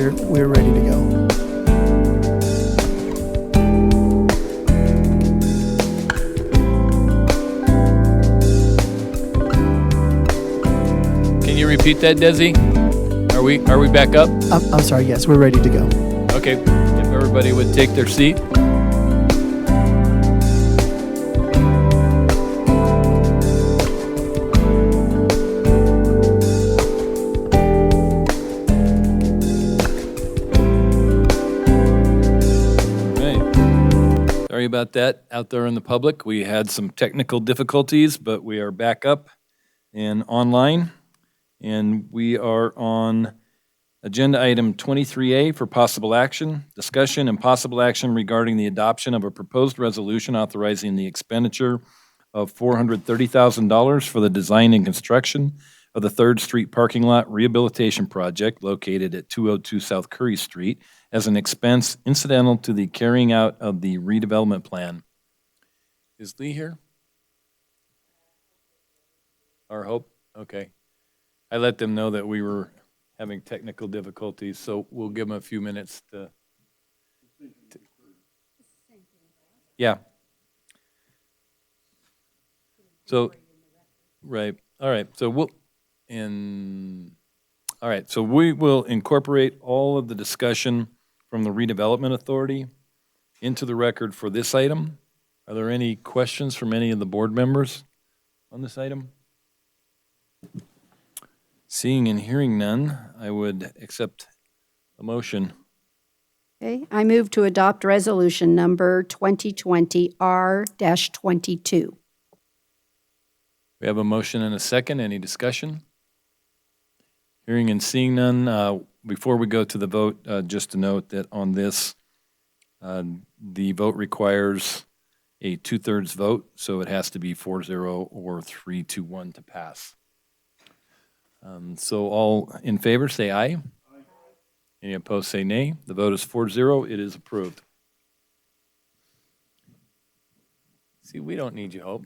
Manager. We're ready to go. Can you repeat that, Desi? Are we back up? I'm sorry, yes, we're ready to go. Okay, if everybody would take their seat. Sorry about that out there in the public. We had some technical difficulties, but we are back up and online. And we are on agenda item 23A for possible action, discussion and possible action regarding the adoption of a proposed resolution authorizing the expenditure of $430,000 for the design and construction of the 3rd Street parking lot rehabilitation project located at 202 South Curry Street as an expense incidental to the carrying out of the redevelopment plan. Is Lee here? Our hope? Okay. I let them know that we were having technical difficulties, so we'll give them a few minutes to yeah. So, right. All right. So we will incorporate all of the discussion from the Redevelopment Authority into the record for this item. Are there any questions from any of the board members on this item? Seeing and hearing none, I would accept a motion. Okay, I move to adopt resolution number 2020-R-22. We have a motion and a second. Any discussion? Hearing and seeing none, before we go to the vote, just to note that on this, the vote requires a 2/3 vote, so it has to be 4-0 or 3-1 to pass. So all in favor, say aye. Aye. Any opposed, say nay. The vote is 4-0. It is approved. See, we don't need you, Hope.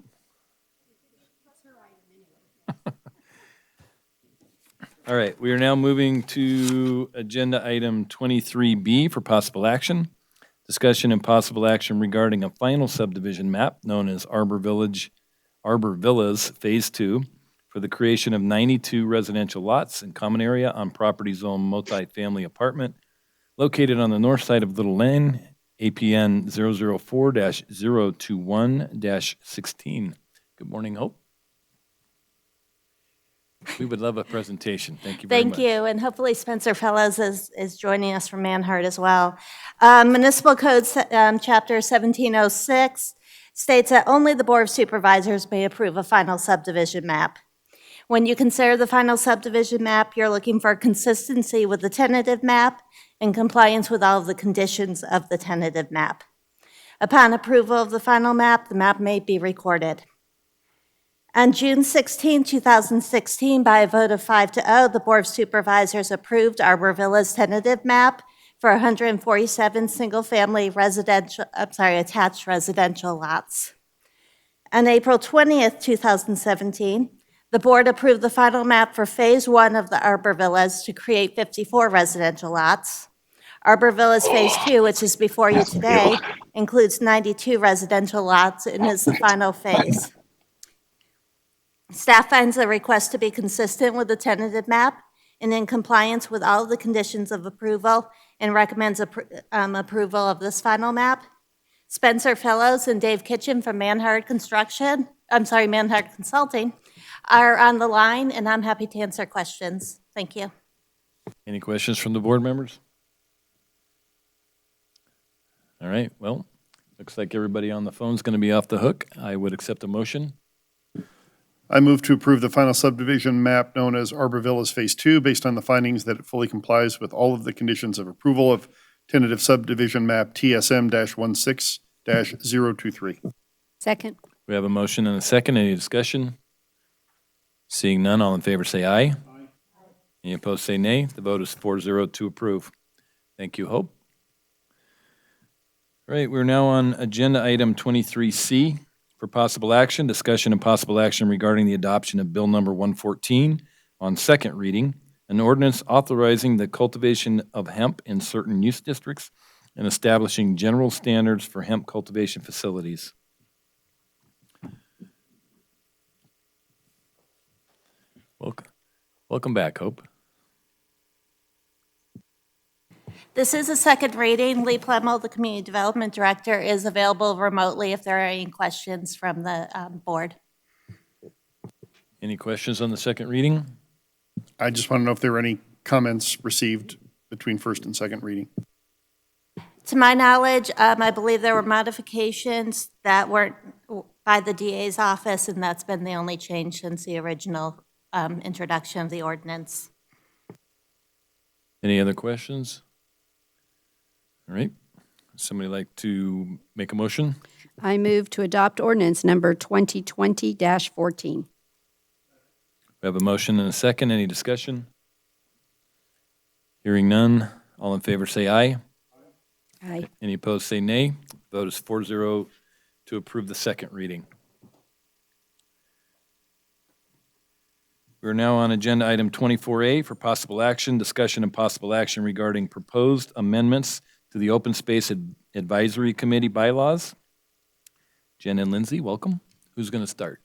All right, we are now moving to agenda item 23B for possible action. Discussion and possible action regarding a final subdivision map known as Arbor Villas Phase 2 for the creation of 92 residential lots and common area on property zone multifamily apartment located on the north side of Little Lane, APN 004-021-16. Good morning, Hope. We would love a presentation. Thank you very much. Thank you, and hopefully Spencer Fellows is joining us from Manhart as well. Municipal Code Chapter 1706 states that only the Board of Supervisors may approve a final subdivision map. When you consider the final subdivision map, you're looking for consistency with the tentative map and compliance with all of the conditions of the tentative map. Upon approval of the final map, the map may be recorded. On June 16, 2016, by a vote of 5-0, the Board of Supervisors approved Arbor Villas tentative map for 147 single-family attached residential lots. On April 20th, 2017, the board approved the final map for Phase 1 of the Arbor Villas to create 54 residential lots. Arbor Villas Phase 2, which is before you today, includes 92 residential lots and is the final phase. Staff finds the request to be consistent with the tentative map and in compliance with all of the conditions of approval and recommends approval of this final map. Spencer Fellows and Dave Kitchen from Manhart Consulting are on the line, and I'm happy to answer questions. Thank you. Any questions from the board members? All right, well, looks like everybody on the phone is going to be off the hook. I would accept a motion. I move to approve the final subdivision map known as Arbor Villas Phase 2 based on the findings that it fully complies with all of the conditions of approval of tentative subdivision map TSM-16-023. Second. We have a motion and a second. Any discussion? Seeing none, all in favor say aye. Aye. Any opposed say nay. The vote is 4-0 to approve. Thank you, Hope. All right, we're now on agenda item 23C. For possible action, discussion and possible action regarding the adoption of Bill Number 114 on second reading, an ordinance authorizing the cultivation of hemp in certain use districts and establishing general standards for hemp cultivation facilities. Welcome back, Hope. This is a second reading. Lee Plemmel, the Community Development Director, is available remotely if there are any questions from the board. Any questions on the second reading? I just want to know if there were any comments received between first and second reading. To my knowledge, I believe there were modifications that weren't by the DA's office, and that's been the only change since the original introduction of the ordinance. Any other questions? All right. Somebody like to make a motion? I move to adopt ordinance number 2020-14. We have a motion and a second. Any discussion? Hearing none. All in favor say aye. Aye. Any opposed say nay. Vote is 4-0 to approve the second reading. We're now on agenda item 24A for possible action, discussion and possible action regarding proposed amendments to the Open Space Advisory Committee bylaws. Jen and Lindsay, welcome. Who's going to start?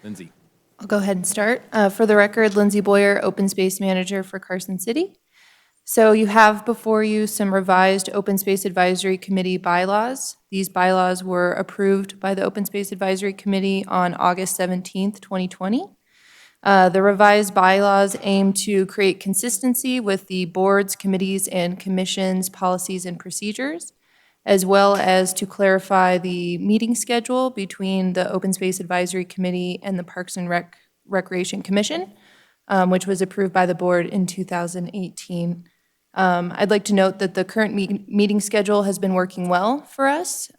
Lindsay. I'll go ahead and start. For the record, Lindsay Boyer, Open Space Manager for Carson City. So you have before you some revised Open Space Advisory Committee bylaws. These bylaws were approved by the Open Space Advisory Committee on August 17th, 2020. The revised bylaws aim to create consistency with the boards, committees, and commissions' policies and procedures, as well as to clarify the meeting schedule between the Open Space Advisory Committee and the Parks and Recreation Commission, which was approved by the board in 2018. I'd like to note that the current meeting schedule has been working well for us,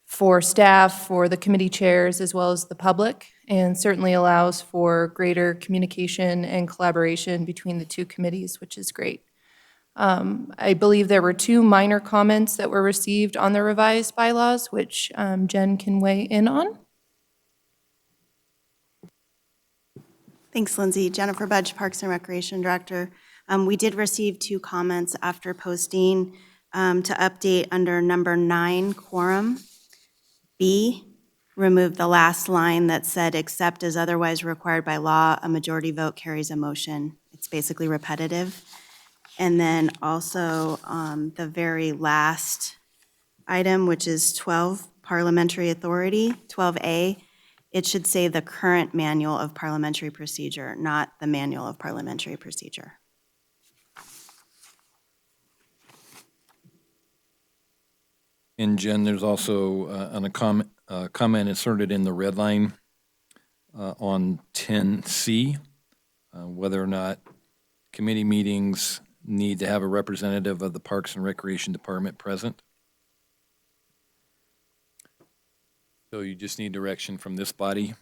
for staff, for the committee chairs, as well as the public, and certainly allows for greater communication and collaboration between the two committees, which is great. I believe there were 2 minor comments that were received on the revised bylaws, which Jen can weigh in on. Thanks, Lindsay. Jennifer Budge, Parks and Recreation Director. We did receive 2 comments after posting to update under number 9, quorum. B, remove the last line that said, except as otherwise required by law, a majority vote carries a motion. It's basically repetitive. And then also the very last item, which is 12, parliamentary authority, 12A, it should say the current manual of parliamentary procedure, not the manual of parliamentary procedure. And Jen, there's also a comment inserted in the red line on 10C, whether or not committee meetings need to have a representative of the Parks and Recreation Department present. So you just need direction from this body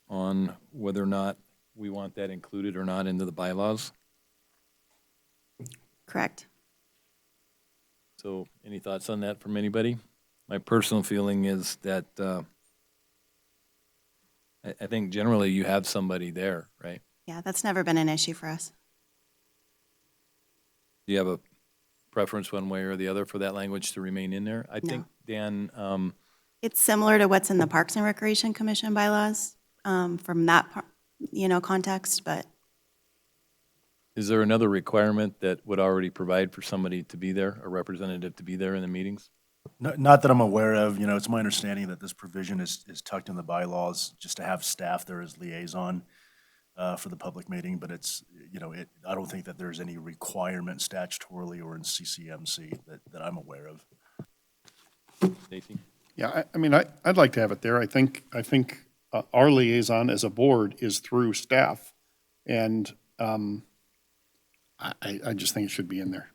on whether or not we want that included or not into the bylaws. Correct. So any thoughts on that from anybody? My personal feeling is that I think generally you have somebody there, right? Yeah, that's never been an issue for us. Do you have a preference one way or the other for that language to remain in there? I think, Dan, It's similar to what's in the Parks and Recreation Commission bylaws from that, context, but is there another requirement that would already provide for somebody to be there, a representative to be there in the meetings? Not that I'm aware of. It's my understanding that this provision is tucked in the bylaws just to have staff there as liaison for the public meeting, but it's, I don't think that there's any requirement statutorily or in CCMC that I'm aware of. Stacy? Yeah, I'd like to have it there. I think our liaison as a board is through staff, and I just think it should be in there.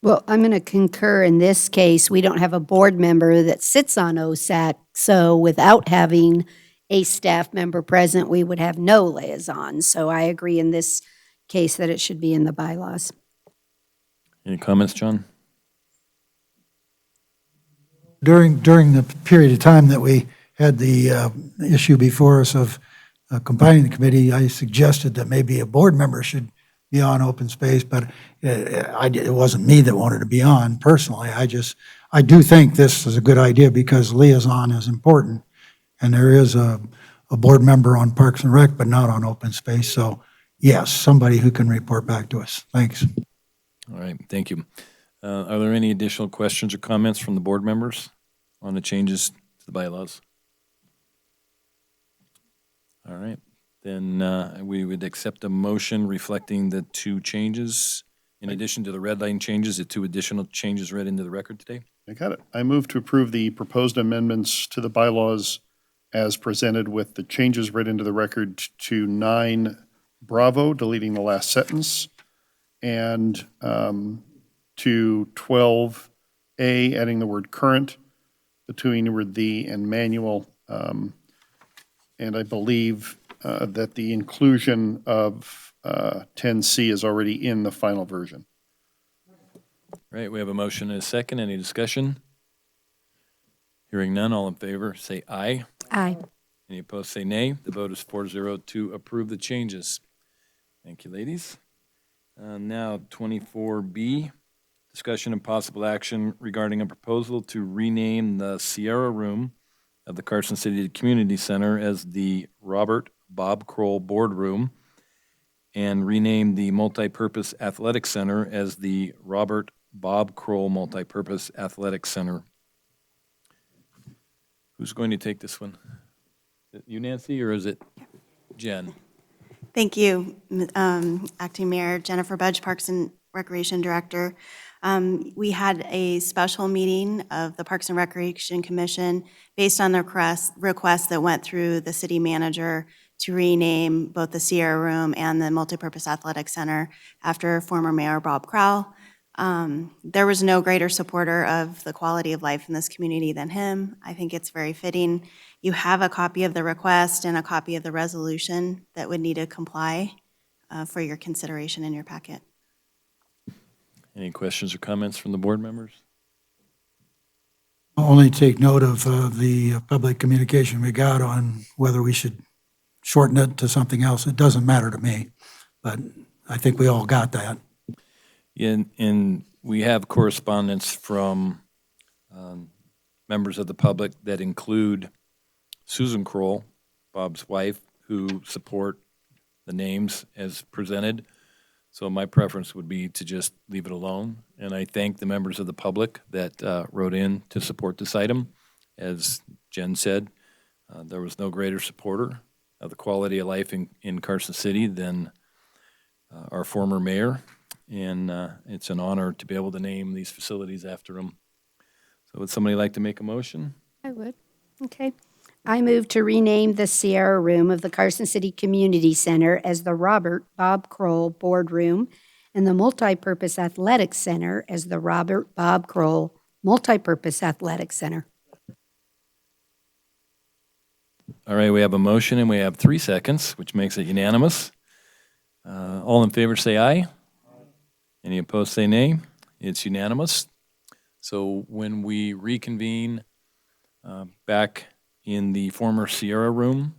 Well, I'm going to concur in this case. We don't have a board member that sits on OSAC, so without having a staff member present, we would have no liaison. So I agree in this case that it should be in the bylaws. Any comments, John? During the period of time that we had the issue before us of combining the committee, I suggested that maybe a board member should be on open space, but it wasn't me that wanted to be on personally. I do think this is a good idea because liaison is important. And there is a board member on Parks and Rec, but not on open space. So yes, somebody who can report back to us. Thanks. All right, thank you. Are there any additional questions or comments from the board members on the changes to the bylaws? All right, then we would accept a motion reflecting the two changes. In addition to the red line changes, the two additional changes read into the record today. I got it. I move to approve the proposed amendments to the bylaws as presented with the changes read into the record to 9 Bravo, deleting the last sentence, and to 12A, adding the word current between the word the and manual. And I believe that the inclusion of 10C is already in the final version. Right, we have a motion and a second. Any discussion? Hearing none, all in favor, say aye. Aye. Any opposed, say nay. The vote is 4-0 to approve the changes. Thank you, ladies. Now, 24B, discussion and possible action regarding a proposal to rename the Sierra Room of the Carson City Community Center as the Robert Bob Kroll Boardroom and rename the Multipurpose Athletic Center as the Robert Bob Kroll Multipurpose Athletic Center. Who's going to take this one? Is it you, Nancy, or is it Jen? Thank you, Acting Mayor. Jennifer Budge, Parks and Recreation Director. We had a special meeting of the Parks and Recreation Commission based on the request that went through the city manager to rename both the Sierra Room and the Multipurpose Athletic Center after former Mayor Bob Crowell. There was no greater supporter of the quality of life in this community than him. I think it's very fitting. You have a copy of the request and a copy of the resolution that would need to comply for your consideration in your packet. Any questions or comments from the board members? I'll only take note of the public communication we got on whether we should shorten it to something else. It doesn't matter to me, but I think we all got that. And we have correspondence from members of the public that include Susan Kroll, Bob's wife, who support the names as presented. So my preference would be to just leave it alone. And I thank the members of the public that wrote in to support this item. As Jen said, there was no greater supporter of the quality of life in Carson City than our former mayor. And it's an honor to be able to name these facilities after him. So would somebody like to make a motion? I would. Okay. I move to rename the Sierra Room of the Carson City Community Center as the Robert Bob Kroll Boardroom and the Multipurpose Athletic Center as the Robert Bob Kroll Multipurpose Athletic Center. All right, we have a motion and we have 3 seconds, which makes it unanimous. All in favor say aye. Any opposed say nay. It's unanimous. So when we reconvene back in the former Sierra Room,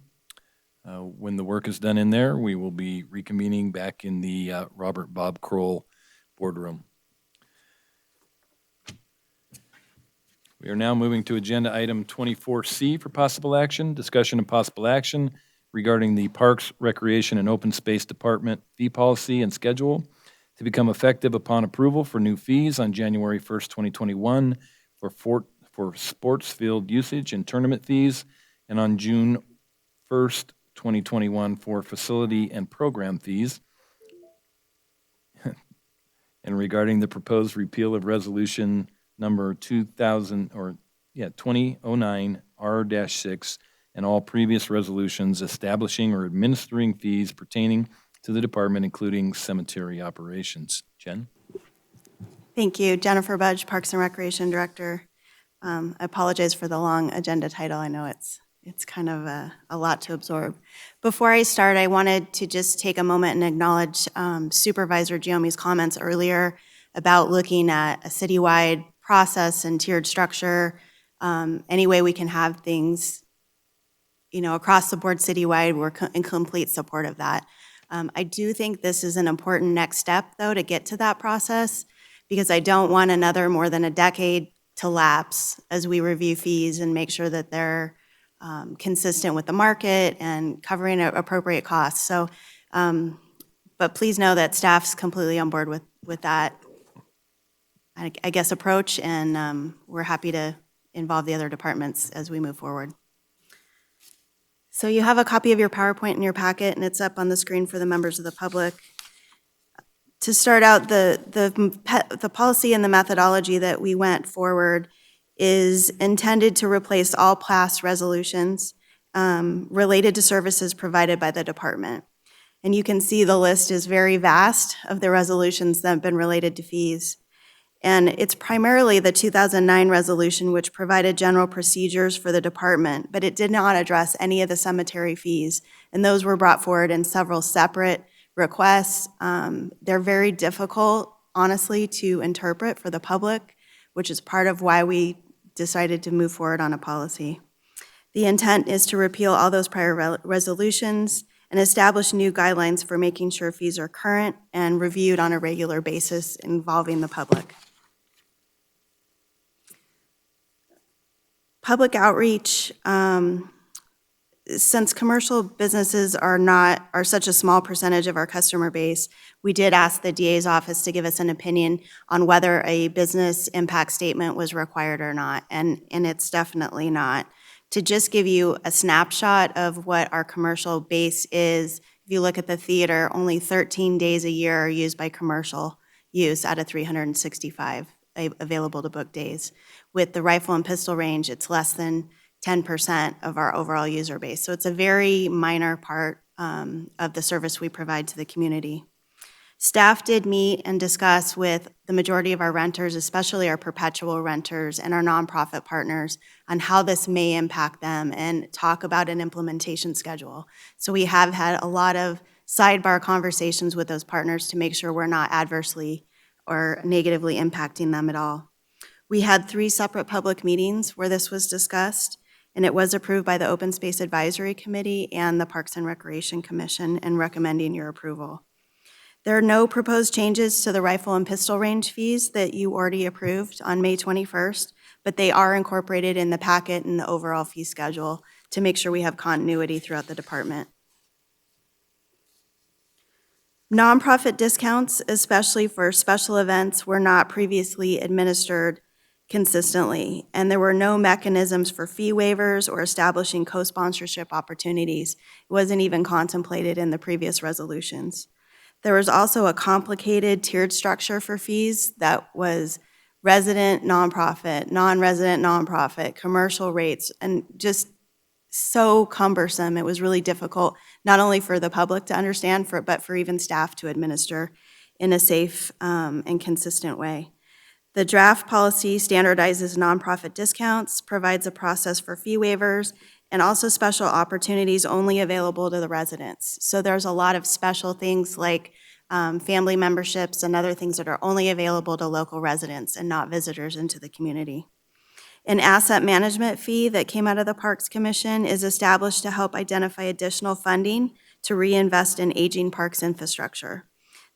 when the work is done in there, we will be reconvening back in the Robert Bob Kroll Boardroom. We are now moving to agenda item 24C for possible action, discussion and possible action regarding the Parks, Recreation, and Open Space Department fee policy and schedule to become effective upon approval for new fees on January 1st, 2021 for sports field usage and tournament fees, and on June 1st, 2021 for facility and program fees. And regarding the proposed repeal of resolution number 2009 R-6 and all previous resolutions establishing or administering fees pertaining to the department, including cemetery operations. Jen? Thank you. Jennifer Budge, Parks and Recreation Director. I apologize for the long agenda title. I know it's kind of a lot to absorb. Before I start, I wanted to just take a moment and acknowledge Supervisor Giomi's comments earlier about looking at a citywide process and tiered structure, any way we can have things across the board citywide, we're in complete support of that. I do think this is an important next step, though, to get to that process, because I don't want another more than a decade to lapse as we review fees and make sure that they're consistent with the market and covering appropriate costs. So, but please know that staff's completely on board with that, I guess, approach, and we're happy to involve the other departments as we move forward. So you have a copy of your PowerPoint in your packet, and it's up on the screen for the members of the public. To start out, the policy and the methodology that we went forward is intended to replace all past resolutions related to services provided by the department. And you can see the list is very vast of the resolutions that have been related to fees. And it's primarily the 2009 resolution, which provided general procedures for the department, but it did not address any of the cemetery fees. And those were brought forward in several separate requests. They're very difficult, honestly, to interpret for the public, which is part of why we decided to move forward on a policy. The intent is to repeal all those prior resolutions and establish new guidelines for making sure fees are current and reviewed on a regular basis involving the public. Public outreach, since commercial businesses are such a small percentage of our customer base, we did ask the DA's office to give us an opinion on whether a business impact statement was required or not, and it's definitely not. To just give you a snapshot of what our commercial base is, if you look at the theater, only 13 days a year are used by commercial use out of 365 available to book days. With the rifle and pistol range, it's less than 10% of our overall user base. So it's a very minor part of the service we provide to the community. Staff did meet and discuss with the majority of our renters, especially our perpetual renters and our nonprofit partners, on how this may impact them and talk about an implementation schedule. So we have had a lot of sidebar conversations with those partners to make sure we're not adversely or negatively impacting them at all. We had 3 separate public meetings where this was discussed, and it was approved by the Open Space Advisory Committee and the Parks and Recreation Commission, and recommending your approval. There are no proposed changes to the rifle and pistol range fees that you already approved on May 21st, but they are incorporated in the packet and the overall fee schedule to make sure we have continuity throughout the department. Nonprofit discounts, especially for special events, were not previously administered consistently, and there were no mechanisms for fee waivers or establishing co-sponsorship opportunities. It wasn't even contemplated in the previous resolutions. There was also a complicated tiered structure for fees that was resident nonprofit, non-resident nonprofit, commercial rates, and just so cumbersome. It was really difficult, not only for the public to understand, but for even staff to administer in a safe and consistent way. The draft policy standardizes nonprofit discounts, provides a process for fee waivers, and also special opportunities only available to the residents. So there's a lot of special things like family memberships and other things that are only available to local residents and not visitors into the community. An asset management fee that came out of the Parks Commission is established to help identify additional funding to reinvest in aging parks infrastructure.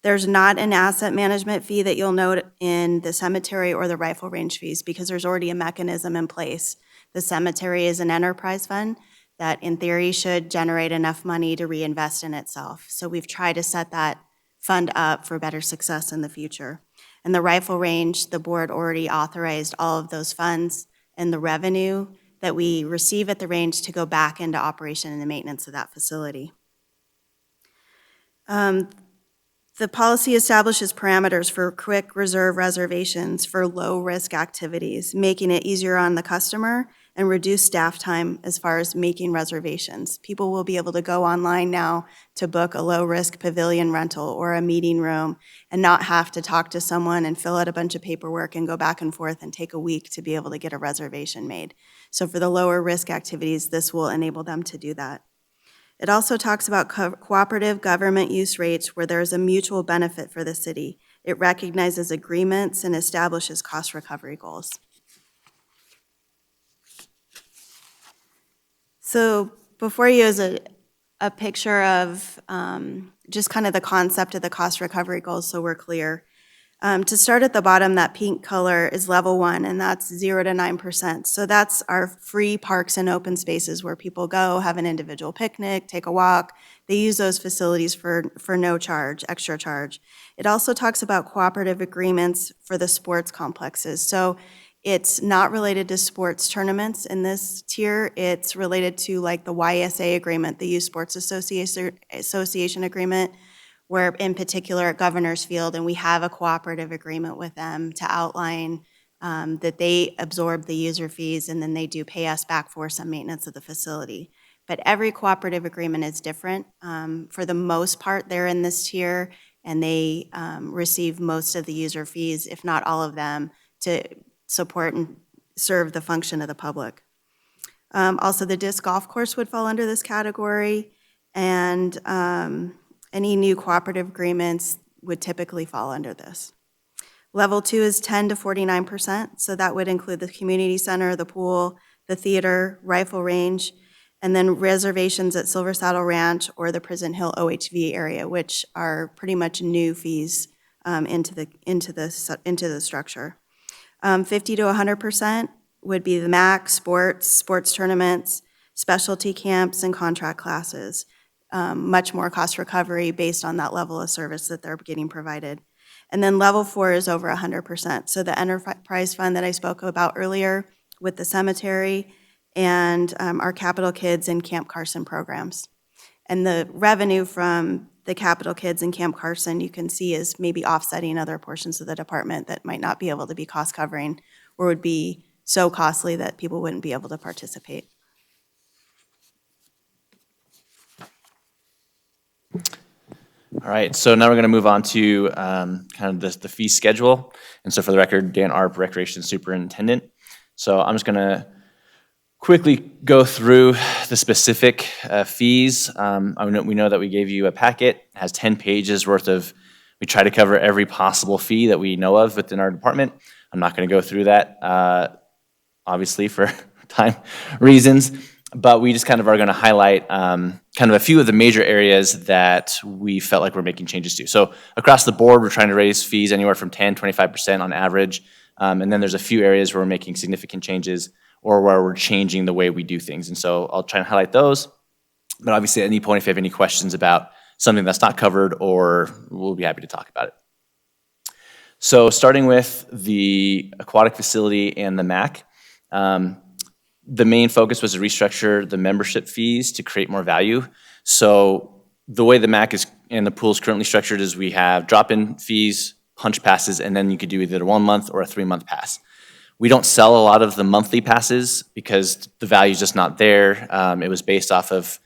There's not an asset management fee that you'll note in the cemetery or the rifle range fees because there's already a mechanism in place. The cemetery is an enterprise fund that in theory should generate enough money to reinvest in itself. So we've tried to set that fund up for better success in the future. And the rifle range, the board already authorized all of those funds and the revenue that we receive at the range to go back into operation and the maintenance of that facility. The policy establishes parameters for quick reserve reservations for low-risk activities, making it easier on the customer and reduce staff time as far as making reservations. People will be able to go online now to book a low-risk pavilion rental or a meeting room and not have to talk to someone and fill out a bunch of paperwork and go back and forth and take a week to be able to get a reservation made. So for the lower-risk activities, this will enable them to do that. It also talks about cooperative government use rates where there is a mutual benefit for the city. It recognizes agreements and establishes cost recovery goals. So before you is a picture of just kind of the concept of the cost recovery goals, so we're clear. To start at the bottom, that pink color is level 1, and that's 0 to 9%. So that's our free parks and open spaces where people go, have an individual picnic, take a walk. They use those facilities for no charge, extra charge. It also talks about cooperative agreements for the sports complexes. So it's not related to sports tournaments in this tier. It's related to like the YSA agreement, the Youth Sports Association agreement, where in particular at Governor's Field, and we have a cooperative agreement with them to outline that they absorb the user fees and then they do pay us back for some maintenance of the facility. But every cooperative agreement is different. For the most part, they're in this tier and they receive most of the user fees, if not all of them, to support and serve the function of the public. Also, the disc golf course would fall under this category, and any new cooperative agreements would typically fall under this. Level 2 is 10 to 49%, so that would include the community center, the pool, the theater, rifle range, and then reservations at Silver Saddle Ranch or the Prison Hill OHV area, which are pretty much new fees into the structure. 50 to 100% would be the MAC, sports tournaments, specialty camps, and contract classes. Much more cost recovery based on that level of service that they're getting provided. And then level 4 is over 100%. So the enterprise fund that I spoke about earlier with the cemetery and our Capital Kids and Camp Carson programs. And the revenue from the Capital Kids and Camp Carson, you can see, is maybe offsetting other portions of the department that might not be able to be cost covering or would be so costly that people wouldn't be able to participate. All right, so now we're going to move on to kind of the fee schedule. And so for the record, Dan Arp, Recreation Superintendent. So I'm just going to quickly go through the specific fees. We know that we gave you a packet. It has 10 pages worth of, we try to cover every possible fee that we know of within our department. I'm not going to go through that, obviously, for time reasons. But we just kind of are going to highlight kind of a few of the major areas that we felt like we're making changes to. So across the board, we're trying to raise fees anywhere from 10, 25% on average. And then there's a few areas where we're making significant changes or where we're changing the way we do things. And so I'll try and highlight those. But obviously, at any point, if you have any questions about something that's not covered, or we'll be happy to talk about it. So starting with the aquatic facility and the MAC, the main focus was to restructure the membership fees to create more value. So the way the MAC is and the pool is currently structured is we have drop-in fees, punch passes, and then you could do either a 1 month or a 3 month pass. We don't sell a lot of the monthly passes because the value is just not there. It was based off of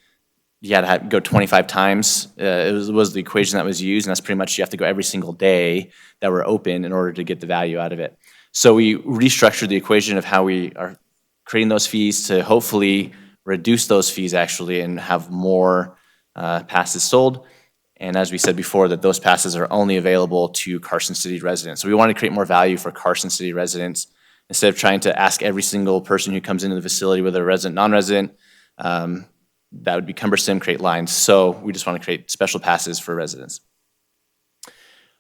you had to go 25 times. It was the equation that was used, and that's pretty much you have to go every single day that we're open in order to get the value out of it. So we restructured the equation of how we are creating those fees to hopefully reduce those fees actually and have more passes sold. And as we said before, that those passes are only available to Carson City residents. So we want to create more value for Carson City residents instead of trying to ask every single person who comes into the facility, whether resident, non-resident, that would be cumbersome, create lines. So we just want to create special passes for residents.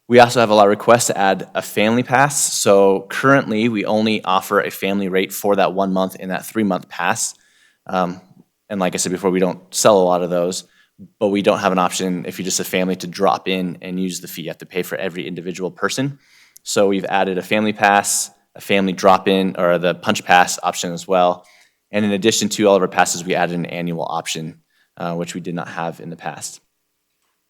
We also have a lot of requests to add a family pass. So currently, we only offer a family rate for that 1 month and that 3 month pass. And like I said before, we don't sell a lot of those, but we don't have an option if you're just a family to drop in and use the fee. You have to pay for every individual person. So we've added a family pass, a family drop-in, or the punch pass option as well. And in addition to all of our passes, we added an annual option, which we did not have in the past.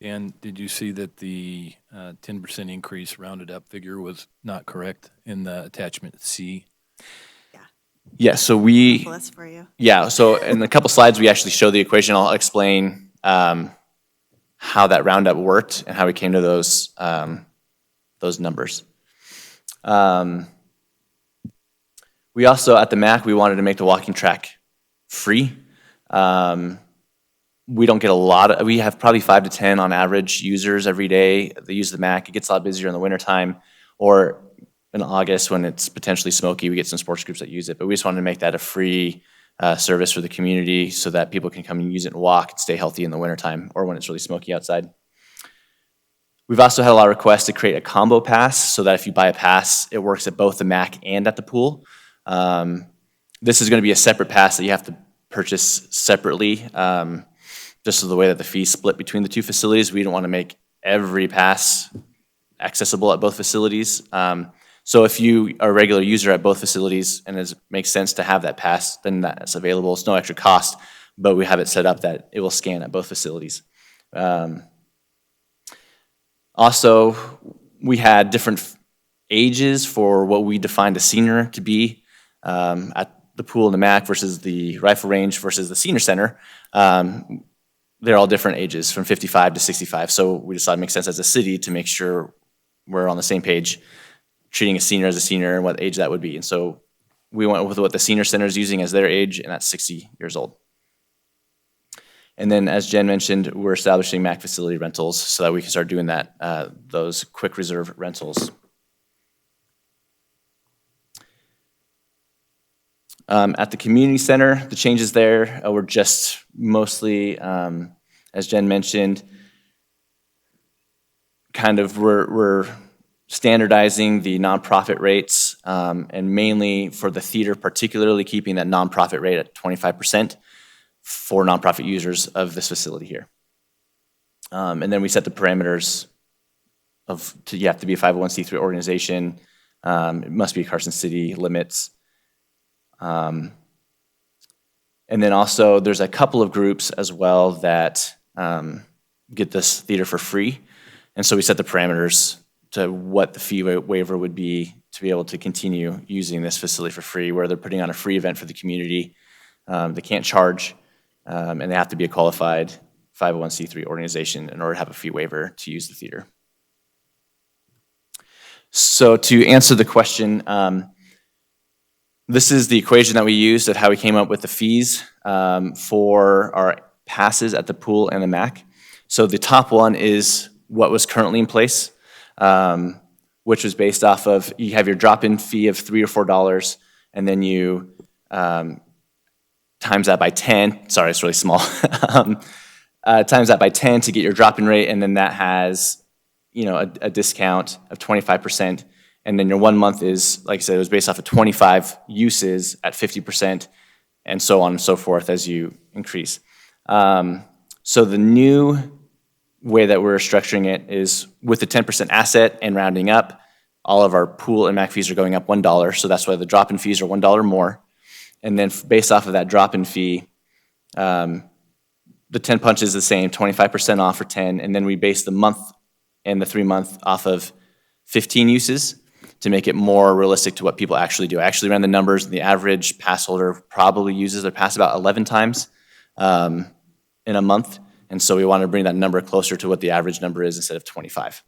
And did you see that the 10% increase rounded up figure was not correct in the attachment C? Yeah, so we, List for you. yeah, so in a couple slides, we actually show the equation. I'll explain how that roundup worked and how we came to those numbers. We also, at the MAC, we wanted to make the walking track free. We don't get a lot we have probably 5 to 10 on average users every day that use the MAC. It gets a lot busier in the wintertime, or in August when it's potentially smoky, we get some sports groups that use it. But we just wanted to make that a free service for the community so that people can come and use it and walk and stay healthy in the wintertime or when it's really smoky outside. We've also had a lot of requests to create a combo pass so that if you buy a pass, it works at both the MAC and at the pool. This is going to be a separate pass that you have to purchase separately, just so the way that the fees split between the two facilities. We don't want to make every pass accessible at both facilities. So if you are a regular user at both facilities and it makes sense to have that pass, then that's available. It's no extra cost, but we have it set up that it will scan at both facilities. Also, we had different ages for what we defined a senior to be at the pool and the MAC versus the rifle range versus the senior center. They're all different ages from 55 to 65. So we decided it makes sense as a city to make sure we're on the same page, treating a senior as a senior and what age that would be. And so we went with what the senior center is using as their age, and that's 60 years old. And then, as Jen mentioned, we're establishing MAC facility rentals so that we can start doing that, those quick reserve rentals. At the community center, the changes there were just mostly, as Jen mentioned, kind of we're standardizing the nonprofit rates, and mainly for the theater, particularly keeping that nonprofit rate at 25%. For nonprofit users of this facility here. And then we set the parameters you have to be a 501c3 organization, it must be Carson City limits. And then also there's a couple of groups as well that get this theater for free. And so we set the parameters to what the fee waiver would be to be able to continue using this facility for free, where they're putting on a free event for the community. They can't charge. And they have to be a qualified 501c3 organization in order to have a fee waiver to use the theater. So to answer the question, this is the equation that we used of how we came up with the fees for our passes at the pool and the MAC. So the top one is what was currently in place, which was based off of, you have your drop-in fee of $3 or $4, and then you times that by 10, sorry, it's really small, times that by 10 to get your drop-in rate, and then that has, a discount of 25%, and then your 1 month is, like I said, it was based off of 25 uses at 50%, and so on and so forth as you increase. So the new way that we're structuring it is with the 10% asset and rounding up, all of our pool and MAC fees are going up $1, so that's why the drop-in fees are $1 more. And then based off of that drop-in fee, the 10 punch is the same, 25% off for 10, and then we base the month and the 3 month off of 15 uses to make it more realistic to what people actually do. I actually ran the numbers, and the average pass holder probably uses their pass about 11 times in a month, and so we wanted to bring that number closer to what the average number is instead of 25.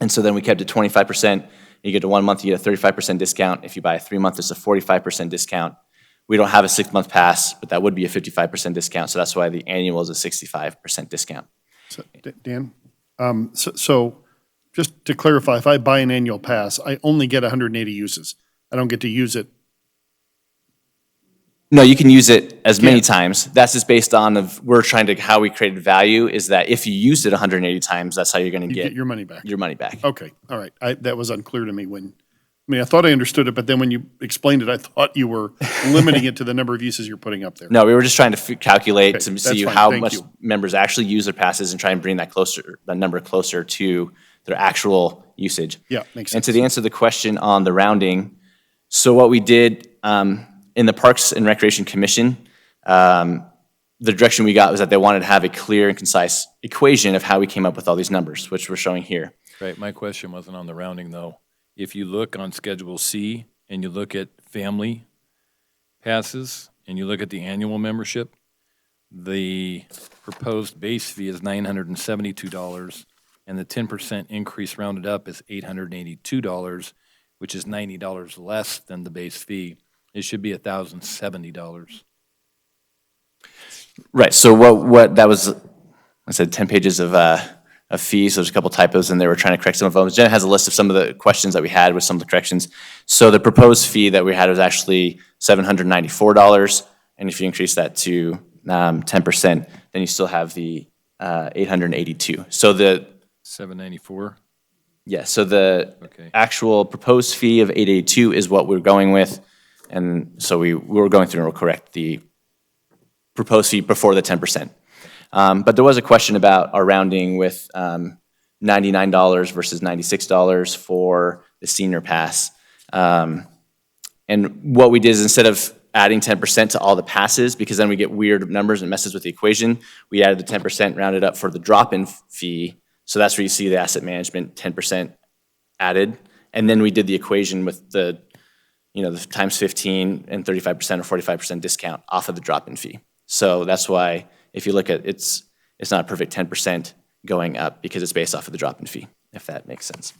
And so then we kept it 25%. You get to 1 month, you get a 35% discount. If you buy a 3 month, it's a 45% discount. We don't have a 6 month pass, but that would be a 55% discount, so that's why the annual is a 65% discount. So, Dan, so just to clarify, if I buy an annual pass, I only get 180 uses. I don't get to use it. No, you can use it as many times. That's just based on how we created value is that if you used it 180 times, that's how you're going to get your money back. Your money back. Okay, all right. That was unclear to me I thought I understood it, but then when you explained it, I thought you were limiting it to the number of uses you're putting up there. No, we were just trying to calculate to see fine. how Thank much you. members actually use their passes and try and bring that number closer to their actual usage. Yeah, makes And sense. to answer the question on the rounding, so what we did in the Parks and Recreation Commission, the direction we got was that they wanted to have a clear and concise equation of how we came up with all these numbers, which we're showing here. Right, my question wasn't on the rounding, though. If you look on Schedule C and you look at family passes and you look at the annual membership, the proposed base fee is $972, and the 10% increase rounded up is $882, which is $90 less than the base fee. It should be $1,070. Right, so what that was, I said 10 pages of fees, there's a couple typos in there, we're trying to correct some of them. Jen has a list of some of the questions that we had with some of the corrections. So the proposed fee that we had was actually $794, and if you increase that to 10%, then you still have the 882. So the 794. so the Okay. actual proposed fee of 882 is what we're going with, and so we were going through and we'll correct the proposed fee before the 10%. But there was a question about our rounding with $99 versus $96 for the senior pass. And what we did is instead of adding 10% to all the passes, because then we get weird numbers and messes with the equation, we added the 10% rounded up for the drop-in fee. So that's where you see the asset management 10% added. And then we did the equation with the times 15 and 35% or 45% discount off of the drop-in fee. So that's why if you look at it's not a perfect 10% going up because it's based off of the drop-in fee, if that makes sense.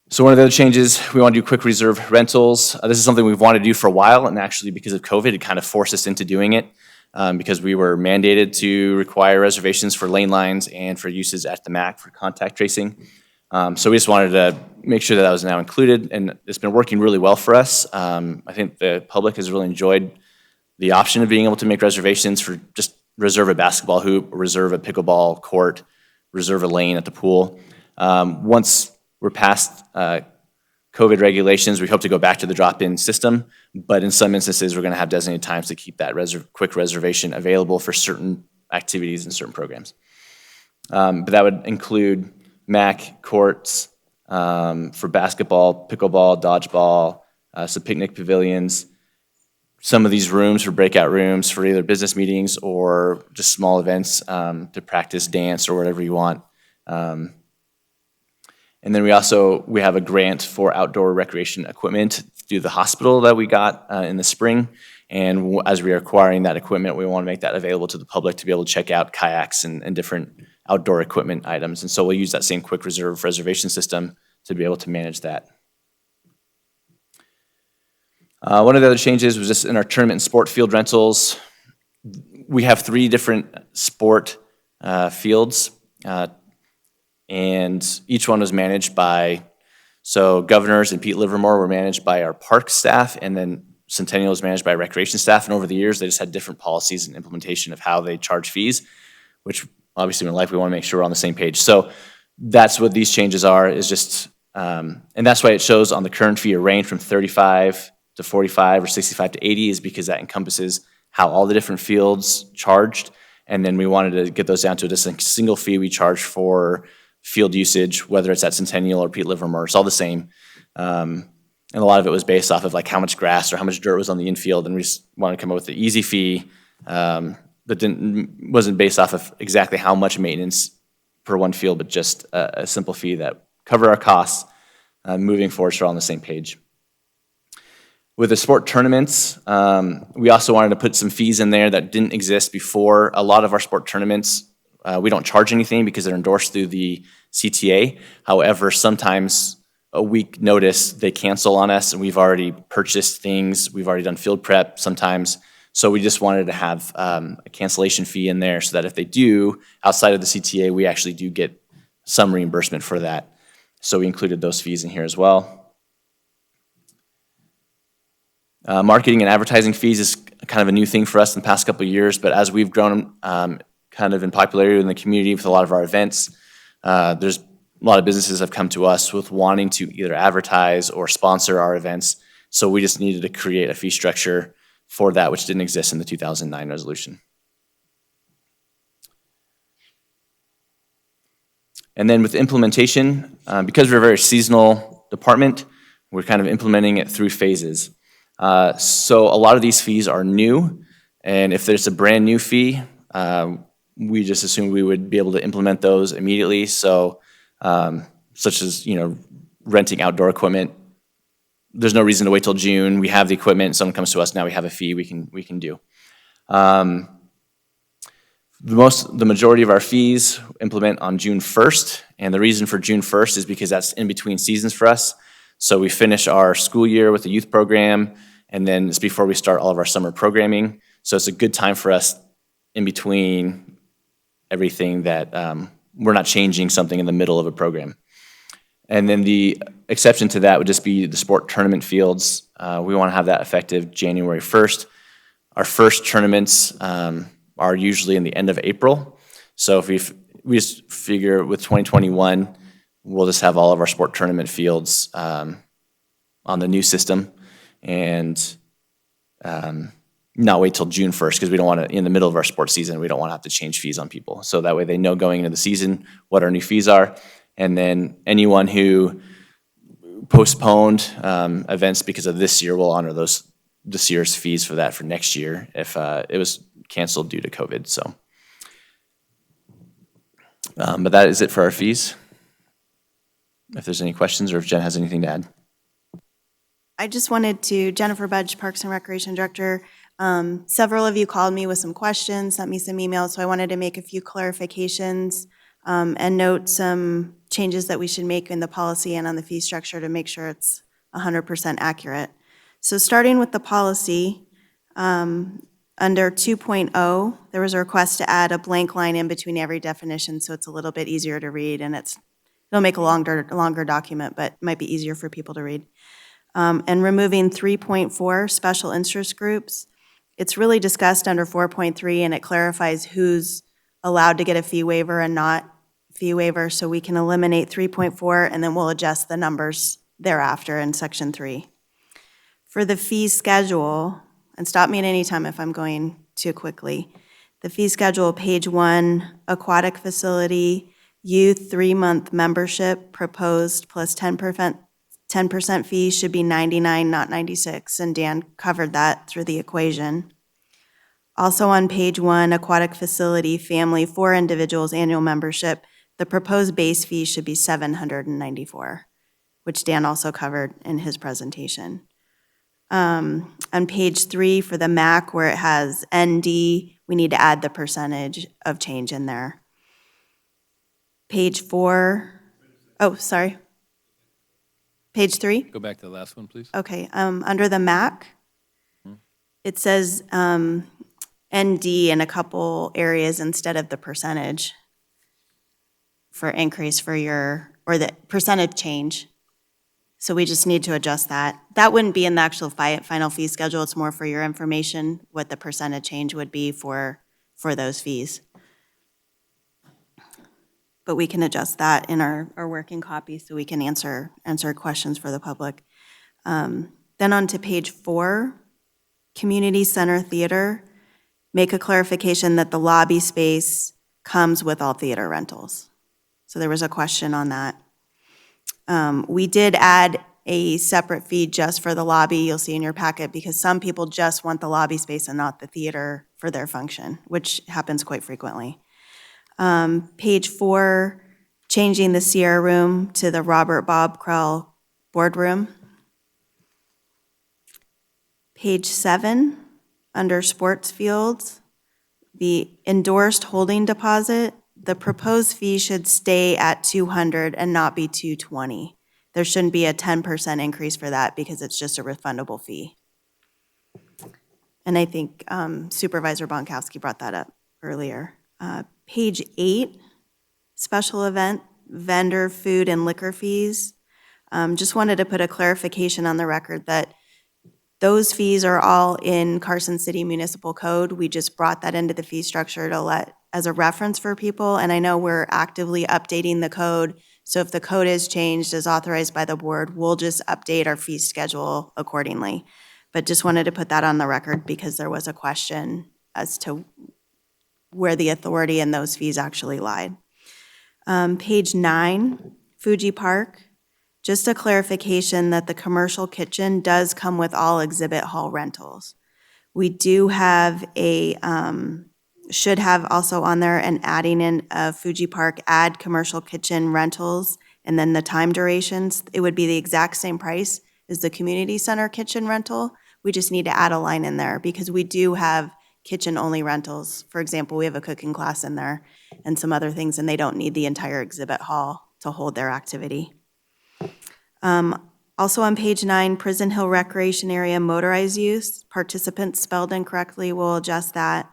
So one of the other changes, we want to do quick reserve rentals. This is something we've wanted to do for a while, and actually because of COVID, it kind of forced us into doing it because we were mandated to require reservations for lane lines and for uses at the MAC for contact tracing. So we just wanted to make sure that was now included, and it's been working really well for us. I think the public has really enjoyed the option of being able to make reservations for just reserve a basketball hoop, reserve a pickleball court, reserve a lane at the pool. Once we're past COVID regulations, we hope to go back to the drop-in system, but in some instances, we're going to have designated times to keep that quick reservation available for certain activities and certain programs. But that would include MAC courts for basketball, pickleball, dodgeball, some picnic pavilions, some of these rooms for breakout rooms for either business meetings or just small events to practice dance or whatever you want. And then we have a grant for outdoor recreation equipment through the hospital that we got in the spring. And as we are acquiring that equipment, we want to make that available to the public to be able to check out kayaks and different outdoor equipment items. And so we'll use that same quick reserve reservation system to be able to manage that. One of the other changes was just in our tournament and sport field rentals. We have 3 different sport fields, and each one was managed by, so Governors and Pete Livermore were managed by our park staff, and then Centennial was managed by recreation staff. And over the years, they just had different policies and implementation of how they charge fees, which obviously in life we want to make sure we're on the same page. So that's what these changes are, is just, and that's why it shows on the current fee a range from 35 to 45 or 65 to 80 is because that encompasses how all the different fields charged. And then we wanted to get those down to just a single fee we charge for field usage, whether it's at Centennial or Pete Livermore, it's all the same. And a lot of it was based off of like how much grass or how much dirt was on the infield, and we just wanted to come up with the easy fee, but wasn't based off of exactly how much maintenance per one field, but just a simple fee that cover our costs moving forward, so we're on the same page. With the sport tournaments, we also wanted to put some fees in there that didn't exist before. A lot of our sport tournaments, we don't charge anything because they're endorsed through the CTA. However, sometimes a week notice, they cancel on us, and we've already purchased things, we've already done field prep sometimes. So we just wanted to have a cancellation fee in there so that if they do, outside of the CTA, we actually do get some reimbursement for that. So we included those fees in here as well. Marketing and advertising fees is kind of a new thing for us in the past couple of years, but as we've grown kind of in popularity in the community with a lot of our events, there's a lot of businesses have come to us with wanting to either advertise or sponsor our events. So we just needed to create a fee structure for that, which didn't exist in the 2009 resolution. And then with implementation, because we're a very seasonal department, we're kind of implementing it through phases. So a lot of these fees are new, and if there's a brand new fee, we just assume we would be able to implement those immediately. So such as, renting outdoor equipment, there's no reason to wait till June. We have the equipment, someone comes to us, now we have a fee we can do. The majority of our fees implement on June 1st, and the reason for June 1st is because that's in between seasons for us. So we finish our school year with the youth program, and then it's before we start all of our summer programming. So it's a good time for us in between everything that we're not changing something in the middle of a program. And then the exception to that would just be the sport tournament fields. We want to have that effective January 1st. Our first tournaments are usually in the end of April. So if we just figure with 2021, we'll just have all of our sport tournament fields on the new system and not wait till June 1st because we don't want to, in the middle of our sports season, we don't want to have to change fees on people. So that way they know going into the season what our new fees are. And then anyone who postponed events because of this year will honor this year's fees for that for next year if it was canceled due to COVID. So, but that is it for our fees. If there's any questions or if Jen has anything to add. I just wanted to, Jennifer Budge, Parks and Recreation Director, several of you called me with some questions, sent me some emails, so I wanted to make a few clarifications and note some changes that we should make in the policy and on the fee structure to make sure it's 100% accurate. So starting with the policy, under 2.0, there was a request to add a blank line in between every definition so it's a little bit easier to read, and it'll make a longer document, but it might be easier for people to read. And removing 3.4, special interest groups. It's really discussed under 4.3, and it clarifies who's allowed to get a fee waiver and not fee waiver, so we can eliminate 3.4, and then we'll adjust the numbers thereafter in section 3. For the fee schedule, and stop me at any time if I'm going too quickly, the fee schedule, page 1, aquatic facility, youth 3-month membership proposed plus 10% fee should be 99, not 96, and Dan covered that through the equation. Also on page 1, aquatic facility, family, 4 individuals, annual membership, the proposed base fee should be $794, which Dan also covered in his presentation. On page 3 for the MAC, where it has ND, we need to add the percentage of change in there. Page 4, oh, sorry. Page 3? Go back to the last one, please. Okay, under the MAC, it says ND in a couple areas instead of the percentage for increase for or the percentage change. So we just need to adjust that. That wouldn't be in the actual final fee schedule. It's more for your information, what the percentage change would be for those fees. But we can adjust that in our working copy so we can answer questions for the public. Then on to page 4, Community Center Theater, make a clarification that the lobby space comes with all theater rentals. So there was a question on that. We did add a separate fee just for the lobby, you'll see in your packet, because some people just want the lobby space and not the theater for their function, which happens quite frequently. Page 4, changing the Sierra Room to the Robert Bob Krell Boardroom. Page 7, under sports fields, the endorsed holding deposit, the proposed fee should stay at $200 and not be $220. There shouldn't be a 10% increase for that because it's just a refundable fee. And I think Supervisor Bonkowski brought that up earlier. Page 8, special event, vendor, food, and liquor fees. Just wanted to put a clarification on the record that those fees are all in Carson City Municipal Code. We just brought that into the fee structure as a reference for people, and I know we're actively updating the code, so if the code is changed as authorized by the board, we'll just update our fee schedule accordingly. But just wanted to put that on the record because there was a question as to where the authority in those fees actually lied. Page 9, Fuji Park, just a clarification that the commercial kitchen does come with all exhibit hall rentals. We do have should have also on there and adding in Fuji Park, add commercial kitchen rentals, and then the time durations. It would be the exact same price as the community center kitchen rental. We just need to add a line in there because we do have kitchen-only rentals. For example, we have a cooking class in there and some other things, and they don't need the entire exhibit hall to hold their activity. Also on page 9, Prison Hill Recreation Area motorized use, participants spelled incorrectly, we'll adjust that.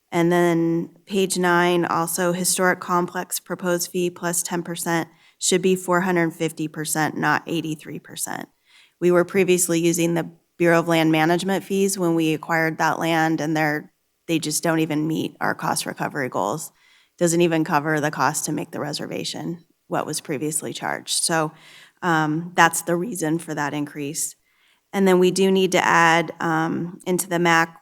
And then page 9, also historic complex proposed fee plus 10% should be 450%, not 83%. We were previously using the Bureau of Land Management fees when we acquired that land, and they just don't even meet our cost recovery goals. Doesn't even cover the cost to make the reservation, what was previously charged. So that's the reason for that increase. And then we do need to add into the MAC,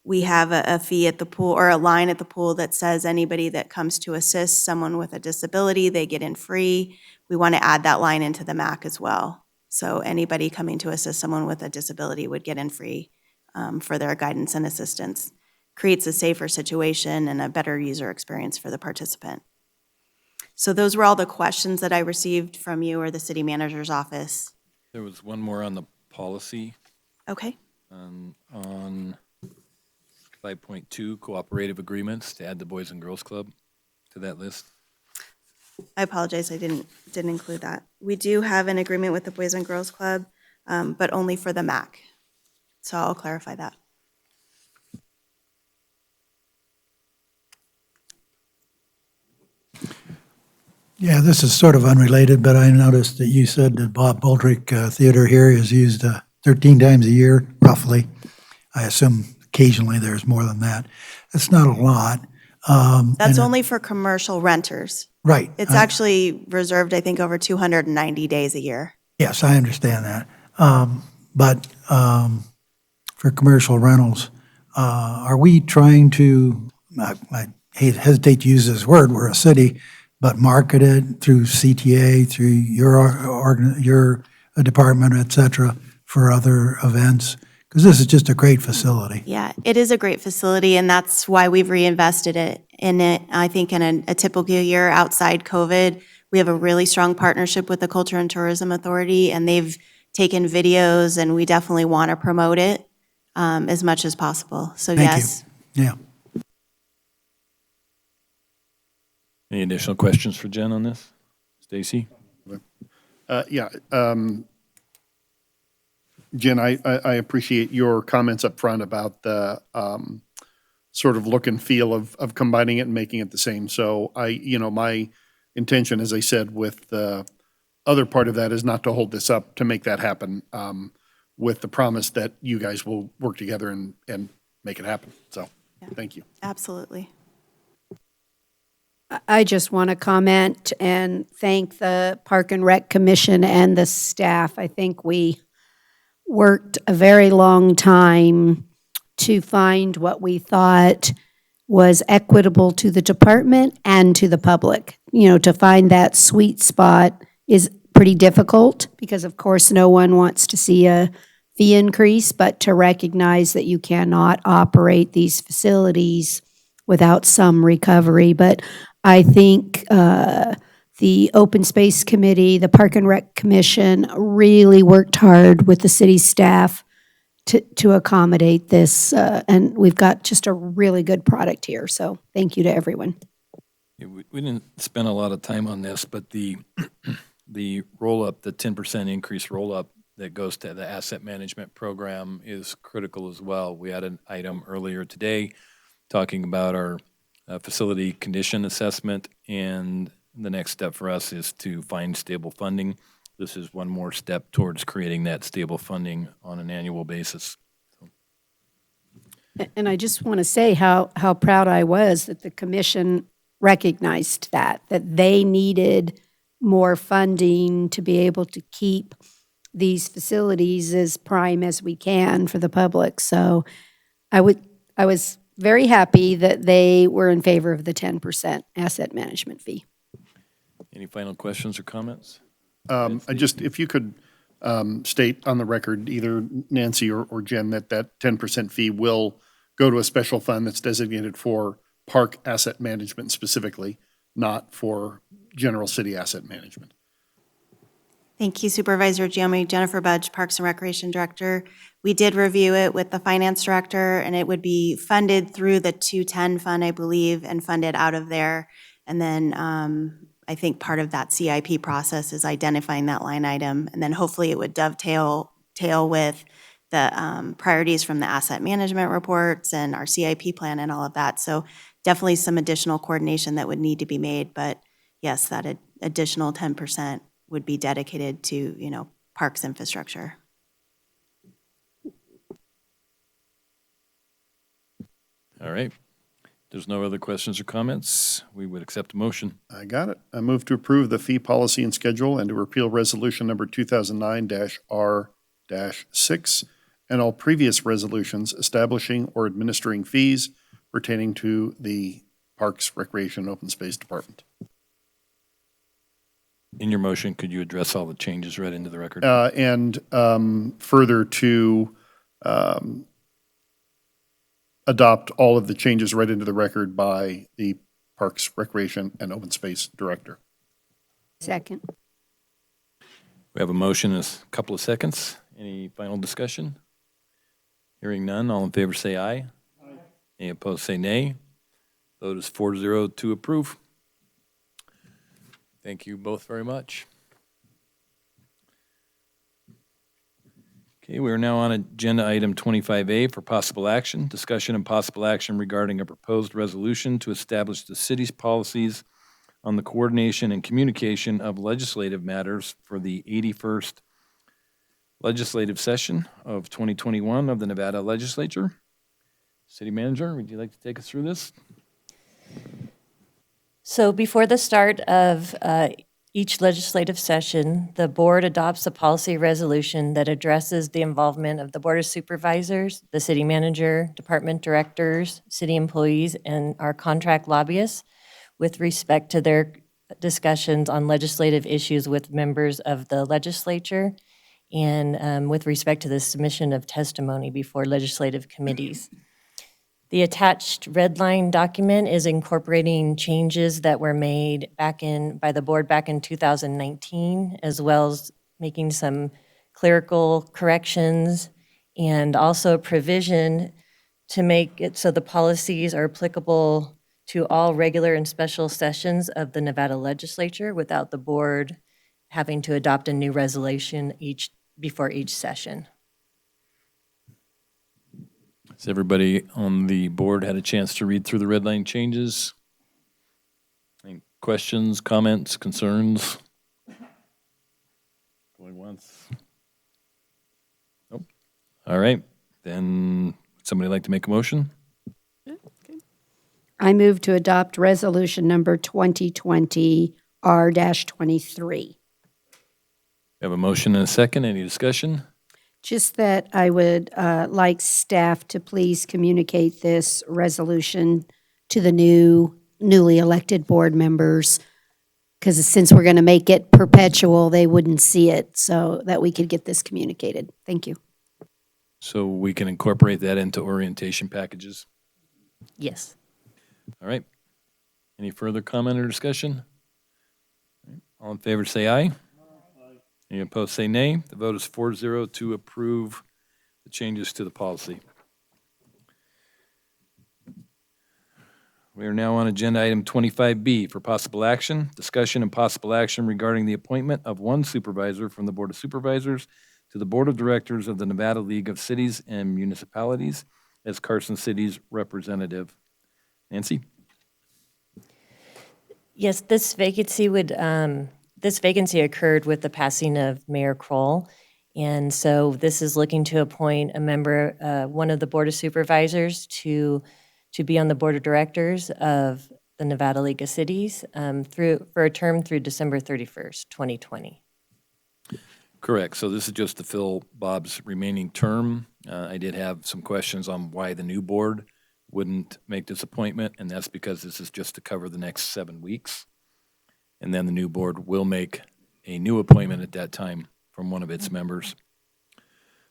we have a fee at the pool, or a line at the pool that says anybody that comes to assist someone with a disability, they get in free. We want to add that line into the MAC as well. So anybody coming to assist someone with a disability would get in free for their guidance and assistance. Creates a safer situation and a better user experience for the participant. So those were all the questions that I received from you or the city manager's office. There was one more on the policy, Okay. on 5.2, cooperative agreements, to add the Boys and Girls Club to that list. I apologize, I didn't include that. We do have an agreement with the Boys and Girls Club, but only for the MAC. So I'll clarify that. Yeah, this is sort of unrelated, but I noticed that you said that Bob Baldrick Theater here is used 13 times a year, roughly. I assume occasionally there's more than that. That's not a lot. That's and only for commercial renters. Right. It's actually reserved, I think, over 290 days a year. Yes, I understand that. But for commercial rentals, are we trying to, I hesitate to use this word, we're a city, but market it through CTA, through your department, et cetera, for other events? Because this is just a great facility. Yeah, it is a great facility, and that's why we've reinvested in it. I think in a typical year outside COVID, we have a really strong partnership with the Culture and Tourism Authority, and they've taken videos, and we definitely want to promote it as much as possible. So Thank yes. you. Yeah. Any additional questions for Jen on this? Stacy? Jen, I appreciate your comments up front about the sort of look and feel of combining it and making it the same. So my intention, as I said, with the other part of that is not to hold this up, to make that happen, with the promise that you guys will work together and make it happen. So, thank you. Absolutely. I just want to comment and thank the Park and Rec Commission and the staff. I think we worked a very long time to find what we thought was equitable to the department and to the public. To find that sweet spot is pretty difficult because, of course, no one wants to see a fee increase, but to recognize that you cannot operate these facilities without some recovery. But I think the Open Space Committee, the Park and Rec Commission really worked hard with the city staff to accommodate this, and we've got just a really good product here. So thank you to everyone. Yeah, we didn't spend a lot of time on this, but the roll-up, the 10% increase roll-up that goes to the asset management program is critical as well. We had an item earlier today talking about our facility condition assessment, and the next step for us is to find stable funding. This is one more step towards creating that stable funding on an annual basis. And I just want to say how proud I was that the commission recognized that they needed more funding to be able to keep these facilities as prime as we can for the public. So I was very happy that they were in favor of the 10% asset management fee. Any final questions or comments? If you could state on the record, either Nancy or Jen, that 10% fee will go to a special fund that's designated for park asset management specifically, not for general city asset management. Thank you, Supervisor Giammi. Jennifer Budge, Parks and Recreation Director. We did review it with the Finance Director, and it would be funded through the 210 fund, I believe, and funded out of there. And then I think part of that CIP process is identifying that line item, and then hopefully it would dovetail with the priorities from the asset management reports and our CIP plan and all of that. So definitely some additional coordination that would need to be made, but yes, additional 10% would be dedicated to, parks infrastructure. All right. There's no other questions or comments. We would accept a motion. I got it. I move to approve the fee policy and schedule and to repeal resolution number 2009-R-6 and all previous resolutions establishing or administering fees pertaining to the Parks, Recreation, and Open Space Department. In your motion, could you address all the changes read into the record? And further to adopt all of the changes read into the record by the Parks, Recreation, and Open Space Director. Second. We have a motion in a couple of seconds. Any final discussion? Hearing none, all in favor say aye. Aye. Any opposed say nay. Vote is 4-0 to approve. Thank you both very much. Okay, we are now on agenda item 25A for possible action. Discussion and possible action regarding a proposed resolution to establish the city's policies on the coordination and communication of legislative matters for the 81st legislative session of 2021 of the Nevada Legislature. City Manager, would you like to take us through this? So before the start of each legislative session, the board adopts a policy resolution that addresses the involvement of the Board of Supervisors, the city manager, department directors, city employees, and our contract lobbyists with respect to their discussions on legislative issues with members of the legislature and with respect to the submission of testimony before legislative committees. The attached red line document is incorporating changes that were made by the board back in 2019, as well as making some clerical corrections and also a provision to make it so the policies are applicable to all regular and special sessions of the Nevada Legislature without the board having to adopt a new resolution before each session. Has everybody on the board had a chance to read through the red line changes? Any questions, comments, concerns? Going once? Nope. All right, then would somebody like to make a motion? I move to adopt resolution number 2020 R-23. We have a motion and a second. Any discussion? Just that I would like staff to please communicate this resolution to the newly elected board members, because since we're going to make it perpetual, they wouldn't see it, so that we could get this communicated. Thank you. So we can incorporate that into orientation packages. Yes. All right. Any further comment or discussion? All in favor say aye. Any opposed say nay. The vote is 4-0 to approve the changes to the policy. We are now on agenda item 25B for possible action. Discussion and possible action regarding the appointment of one supervisor from the Board of Supervisors to the Board of Directors of the Nevada League of Cities and Municipalities as Carson City's representative. Nancy? Yes, this vacancy occurred with the passing of Mayor Kroll. And so this is looking to appoint a member, one of the Board of Supervisors to be on the Board of Directors of the Nevada League of Cities for a term through December 31st, 2020. Correct. So this is just to fill Bob's remaining term. I did have some questions on why the new board wouldn't make this appointment, and that's because this is just to cover the next 7 weeks. And then the new board will make a new appointment at that time from one of its members.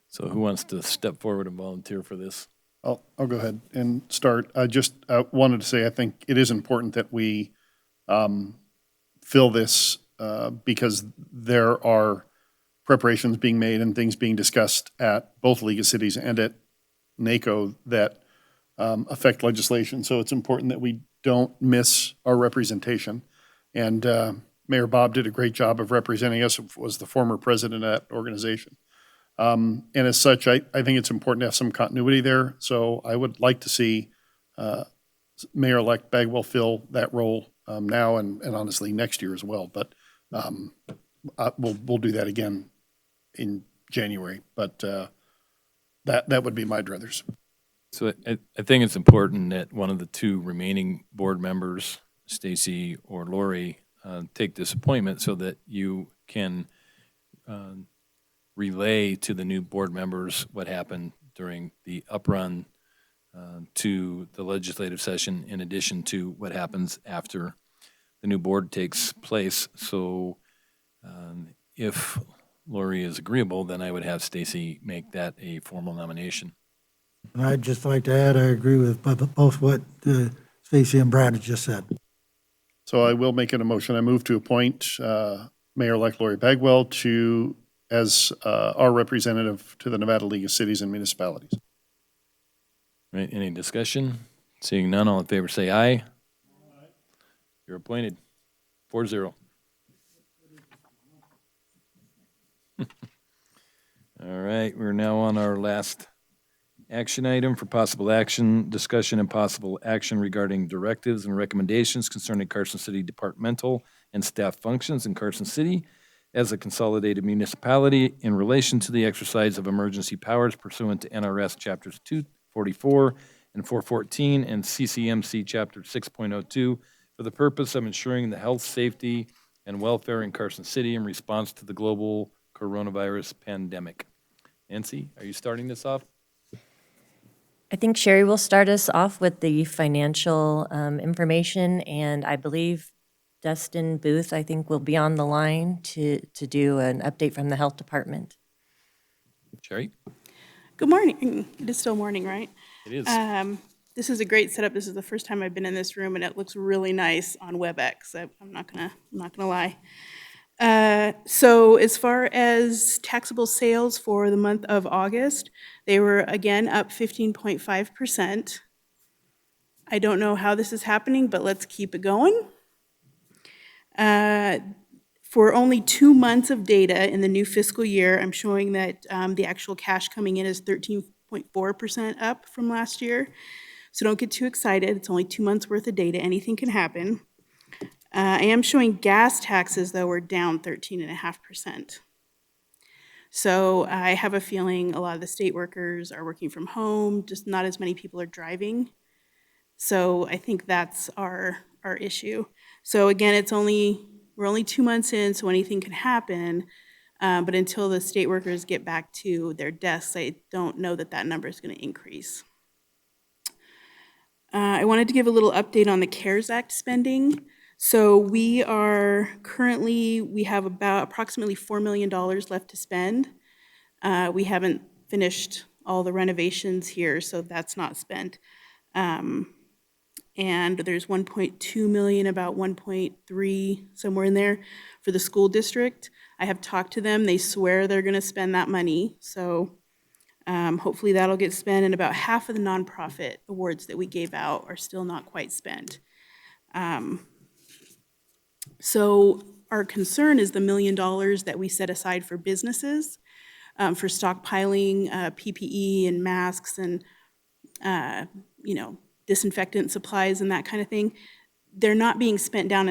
So who wants to step forward and volunteer for this? I'll go ahead and start. I just wanted to say I think it is important that we fill this because there are preparations being made and things being discussed at both League of Cities and at NACO that affect legislation. So it's important that we don't miss our representation. And Mayor Bob did a great job of representing us, was the former president of that organization. And as such, I think it's important to have some continuity there. So I would like to see Mayor-elect Bagwell fill that role now and honestly next year as well. But we'll do that again in January. But that would be my druthers. So I think it's important that one of the two remaining board members, Stacy or Lori, take this appointment so that you can relay to the new board members what happened during the uprun to the legislative session, in addition to what happens after the new board takes place. So if Lori is agreeable, then I would have Stacy make that a formal nomination. And I'd just like to add, I agree with both what Stacy and Brad had just said. So I will make it a motion. I move to appoint Mayor-elect Lori Bagwell as our representative to the Nevada League of Cities and Municipalities. Right, any discussion? Seeing none, all in favor say aye. You're appointed. 4-0. All right, we're now on our last action item for possible action, discussion and possible action regarding directives and recommendations concerning Carson City departmental and staff functions in Carson City as a consolidated municipality in relation to the exercise of emergency powers pursuant to NRS Chapters 244 and 414 and CCMC Chapter 6.02 for the purpose of ensuring the health, safety, and welfare in Carson City in response to the global coronavirus pandemic. Nancy, are you starting this off? I think Sherry will start us off with the financial information, and I believe Dustin Booth, I think, will be on the line to do an update from the health department. Sherry? Good morning. It is still morning, right? It is. This is a great setup. This is the first time I've been in this room, and it looks really nice on WebEx. I'm not gonna lie. So as far as taxable sales for the month of August, they were again up 15.5%. I don't know how this is happening, but let's keep it going. For only 2 months of data in the new fiscal year, I'm showing that the actual cash coming in is 13.4% up from last year. So don't get too excited. It's only 2 months worth of data. Anything can happen. I am showing gas taxes, though, are down 13.5%. So I have a feeling a lot of the state workers are working from home, just not as many people are driving. So I think that's our issue. So again, we're only 2 months in, so anything can happen. But until the state workers get back to their desks, I don't know that number is going to increase. I wanted to give a little update on the CARES Act spending. So we have about approximately $4 million left to spend. We haven't finished all the renovations here, so that's not spent. And there's 1.2 million, about 1.3, somewhere in there, for the school district. I have talked to them. They swear they're going to spend that money. So hopefully that'll get spent, and about half of the nonprofit awards that we gave out are still not quite spent. So our concern is the $1 million that we set aside for businesses, for stockpiling PPE and masks and, disinfectant supplies and that kind of thing. They're not being spent down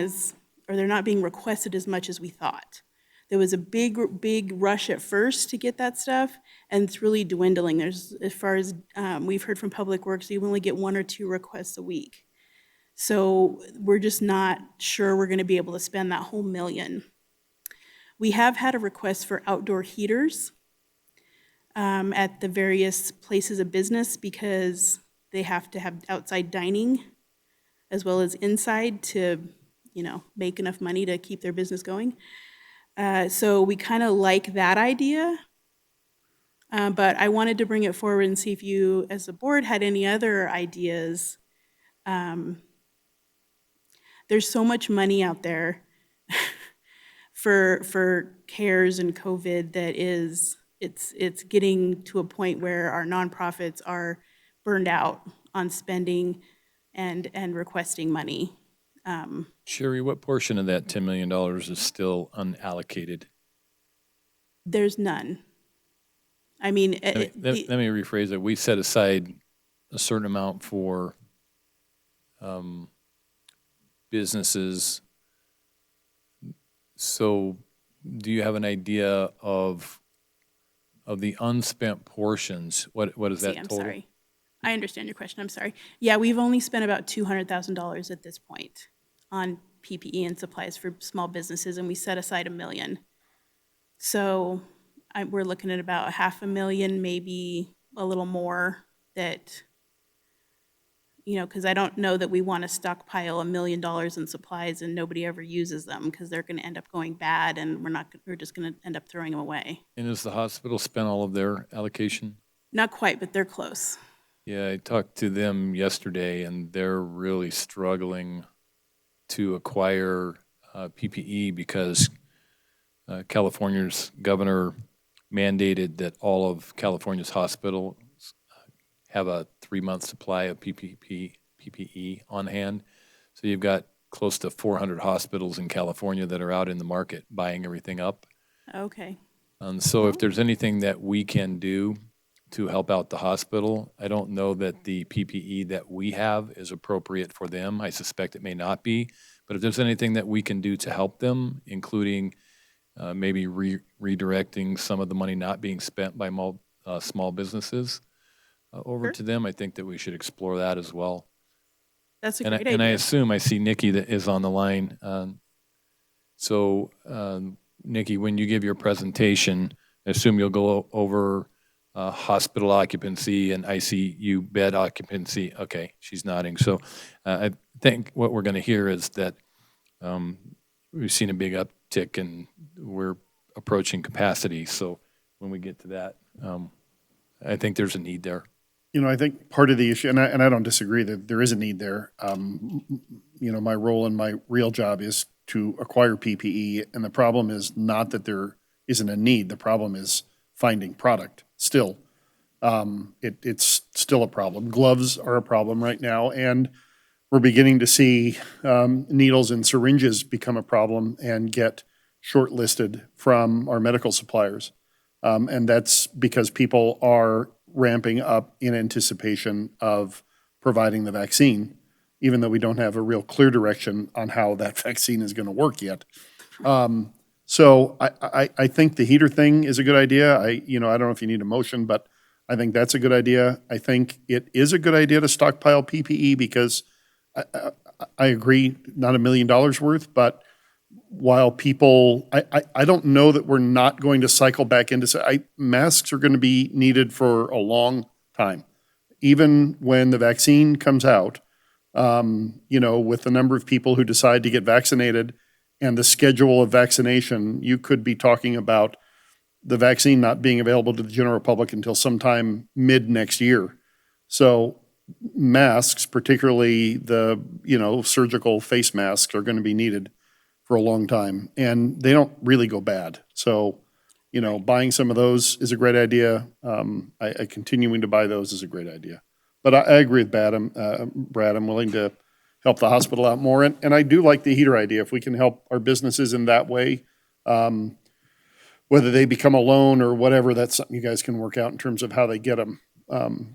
they're not being requested as much as we thought. There was a big rush at first to get that stuff, and it's really dwindling. As far as we've heard from Public Works, you only get 1 or 2 requests a week. So we're just not sure we're going to be able to spend that whole $1 million. We have had a request for outdoor heaters at the various places of business because they have to have outside dining as well as inside to, make enough money to keep their business going. So we kind of like that idea, but I wanted to bring it forward and see if you, as a board, had any other ideas. There's so much money out there for CARES and COVID that it's getting to a point where our nonprofits are burned out on spending and requesting money. Sherry, what portion of that $10 million is still unallocated? There's none. I mean, Let me rephrase it. We set aside a certain amount for businesses. So do you have an idea of the unspent portions? What is that I'm total? sorry. I understand your question. I'm sorry. Yeah, we've only spent about $200,000 at this point on PPE and supplies for small businesses, and we set aside $1 million. So we're looking at about $500,000, maybe a little more that, because I don't know that we want to stockpile $1 million in supplies and nobody ever uses them, because they're going to end up going bad, and we're just going to end up throwing them away. And has the hospital spent all of their allocation? Not quite, but they're close. Yeah, I talked to them yesterday, and they're really struggling to acquire PPE because California's governor mandated that all of California's hospitals have a 3-month supply of PPE on hand. So you've got close to 400 hospitals in California that are out in the market buying everything up. Okay. So if there's anything that we can do to help out the hospital, I don't know that the PPE that we have is appropriate for them. I suspect it may not be. But if there's anything that we can do to help them, including maybe redirecting some of the money not being spent by small businesses over to them, I think that we should explore that as well. That's a great idea. And I assume I see Nikki that is on the line. So Nikki, when you give your presentation, I assume you'll go over hospital occupancy and ICU bed occupancy. Okay, she's nodding. So I think what we're going to hear is that we've seen a big uptick and we're approaching capacity. So when we get to that, I think there's a need there. I think part of the issue, and I don't disagree that there is a need there. My role and my real job is to acquire PPE, and the problem is not that there isn't a need. The problem is finding product still. It's still a problem. Gloves are a problem right now, and we're beginning to see needles and syringes become a problem and get shortlisted from our medical suppliers. And that's because people are ramping up in anticipation of providing the vaccine, even though we don't have a real clear direction on how that vaccine is going to work yet. So I think the heater thing is a good idea. I don't know if you need a motion, but I think that's a good idea. I think it is a good idea to stockpile PPE because I agree, not $1 million worth, but while people, I don't know that we're not going to cycle back into, masks are going to be needed for a long time. Even when the vaccine comes out, with the number of people who decide to get vaccinated and the schedule of vaccination, you could be talking about the vaccine not being available to the general public until sometime mid next year. So masks, particularly the, surgical face masks, are going to be needed for a long time, and they don't really go bad. So, buying some of those is a great idea. Continuing to buy those is a great idea. But I agree with Brad. I'm willing to help the hospital out more. And I do like the heater idea. If we can help our businesses in that way, whether they become a loan or whatever, that's something you guys can work out in terms of how they get them.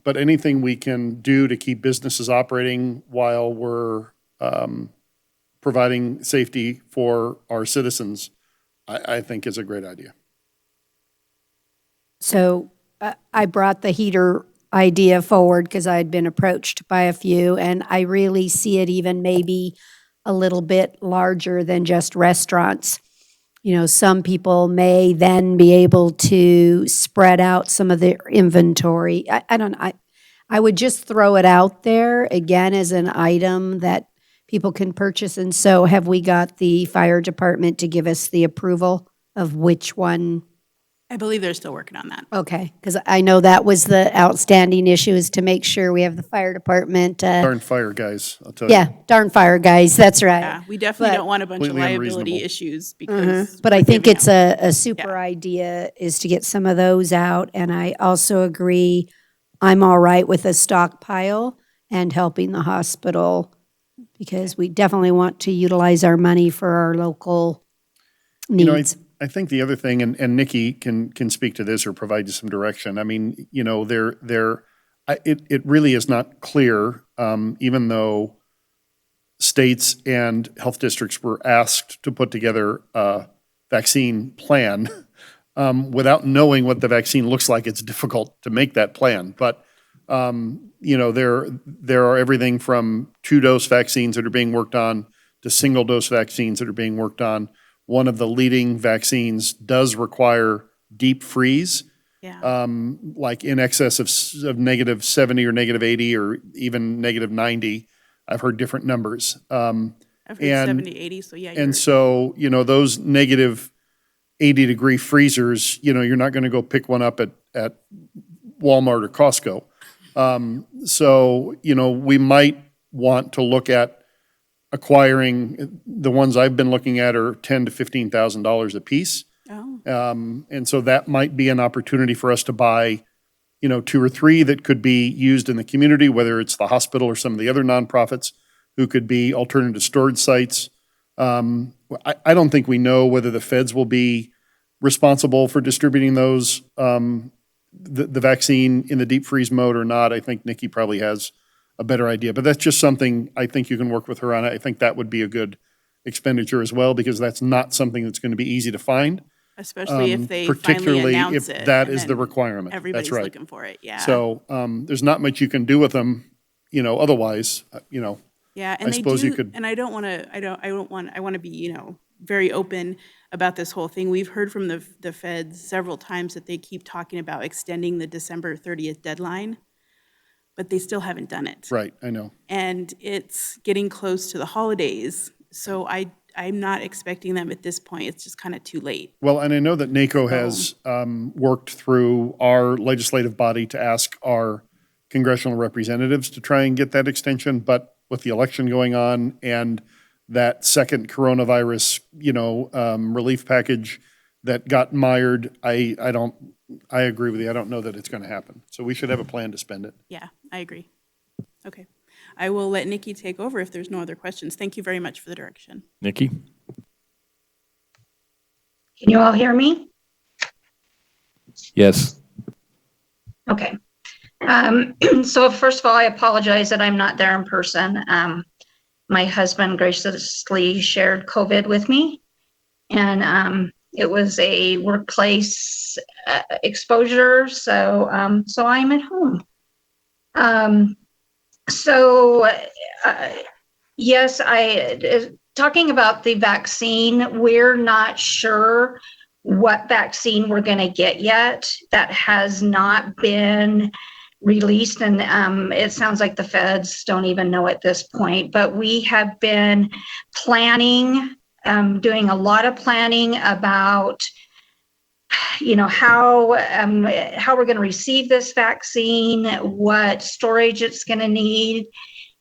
But anything we can do to keep businesses operating while we're providing safety for our citizens, I think is a great idea. So I brought the heater idea forward because I'd been approached by a few, and I really see it even maybe a little bit larger than just restaurants. Some people may then be able to spread out some of their inventory. I would just throw it out there again as an item that people can purchase. And so have we got the fire department to give us the approval of which one? I believe they're still working on that. Okay, because I know that was the outstanding issue, is to make sure we have the fire department. Darn fire guys, I'll tell you. Yeah, darn fire guys, that's right. Yeah, we definitely don't want a bunch of Completely liability unreasonable. issues because. But we're I think giving it's out. a super idea is to get some of those out. And I also agree, I'm all right with a stockpile and helping the hospital because we definitely want to utilize our money for our local needs. I think the other thing, and Nikki can speak to this or provide you some direction. I mean, it really is not clear, even though states and health districts were asked to put together a vaccine plan. Without knowing what the vaccine looks like, it's difficult to make that plan. But, there are everything from 2-dose vaccines that are being worked on to single-dose vaccines that are being worked on. One of the leading vaccines does require deep freeze, Yeah. like in excess of -70 or -80 or even -90. I've heard different numbers. I've heard and- 70, 80, so yeah. And so, those -80-degree freezers, you're not going to go pick one up at Walmart or Costco. So, we might want to look at acquiring, the ones I've been looking at are $10,000 to $15,000 a piece. Oh, And so that might be an opportunity for us to buy, 2 or 3 that could be used in the community, whether it's the hospital or some of the other nonprofits who could be alternative storage sites. I don't think we know whether the feds will be responsible for distributing those, the vaccine in the deep freeze mode or not. I think Nikki probably has a better idea, but that's just something I think you can work with her on. I think that would be a good expenditure as well, because that's not something that's going to be easy to find. especially if they finally Particularly announce if it. that and is the then requirement. That's Everybody's right. looking for it, yeah. So there's not much you can do with them, otherwise, Yeah, I and they suppose you do, could- and I want to be, very open about this whole thing. We've heard from the feds several times that they keep talking about extending the December 30th deadline, but they still haven't done it. Right, I know. And it's getting close to the holidays, so I'm not expecting them at this point. It's just kind of too late. Well, and I know that NACO has worked through our legislative body to ask our congressional representatives to try and get that extension, but with the election going on and that second coronavirus, relief package that got mired, I agree with you. I don't know that it's going to happen. So we should have a plan to spend it. Yeah, I agree. Okay. I will let Nikki take over if there's no other questions. Thank you very much for the direction. Nikki? Can you all hear me? Yes. Okay. So first of all, I apologize that I'm not there in person. My husband graciously shared COVID with me, and it was a workplace exposure, so I'm at home. Yes, talking about the vaccine, we're not sure what vaccine we're going to get yet. That has not been released, and it sounds like the feds don't even know at this point, but we have been planning, doing a lot of planning about how we're going to receive this vaccine, what storage it's going to need,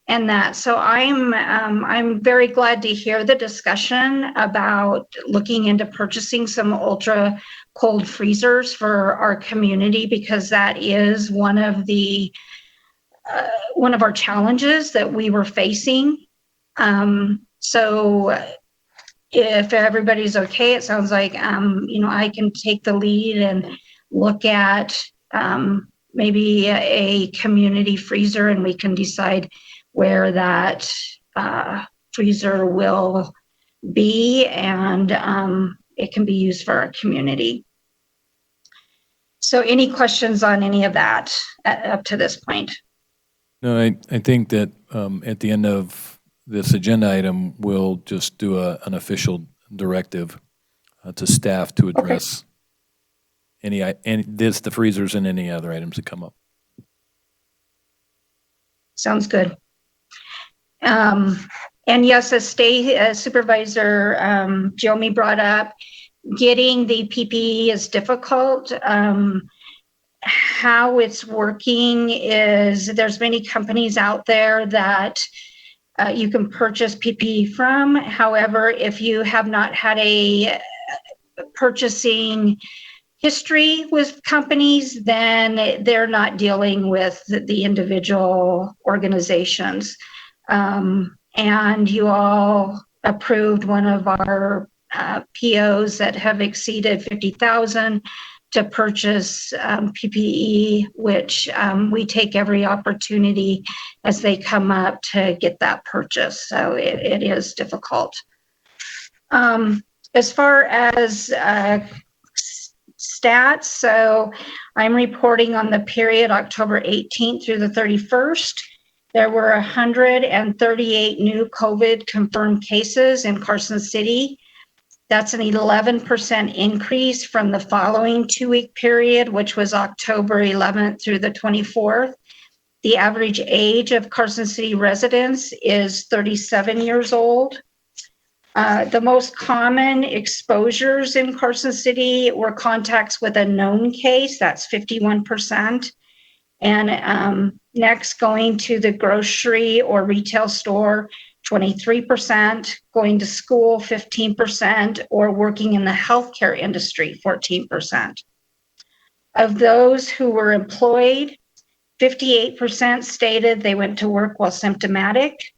and that. So I'm very glad to hear the discussion about looking into purchasing some ultra cold freezers for our community, because that is one of our challenges that we were facing. So if everybody's okay, it sounds like I can take the lead and look at maybe a community freezer, and we can decide where that freezer will be, and it can be used for our community. So any questions on any of that up to this point? No, I think that at the end of this agenda item, we'll just do an official directive to staff to address the freezers and any other items that come up. Sounds good. And yes, as Supervisor Jomi brought up, getting the PPE is difficult. How it's working is there's many companies out there that you can purchase PPE from. However, if you have not had a purchasing history with companies, then they're not dealing with the individual organizations. And you all approved one of our POs that have exceeded 50,000 to purchase PPE, which we take every opportunity as they come up to get that purchase. So it is difficult. As far as stats, so I'm reporting on the period October 18th through the 31st. There were 138 new COVID confirmed cases in Carson City. That's an 11% increase from the following 2-week period, which was October 11th through the 24th. The average age of Carson City residents is 37 years old. The most common exposures in Carson City were contacts with a known case, that's 51%. And next, going to the grocery or retail store, 23%, going to school, 15%, or working in the healthcare industry, 14%. Of those who were employed, 58% stated they went to work while symptomatic,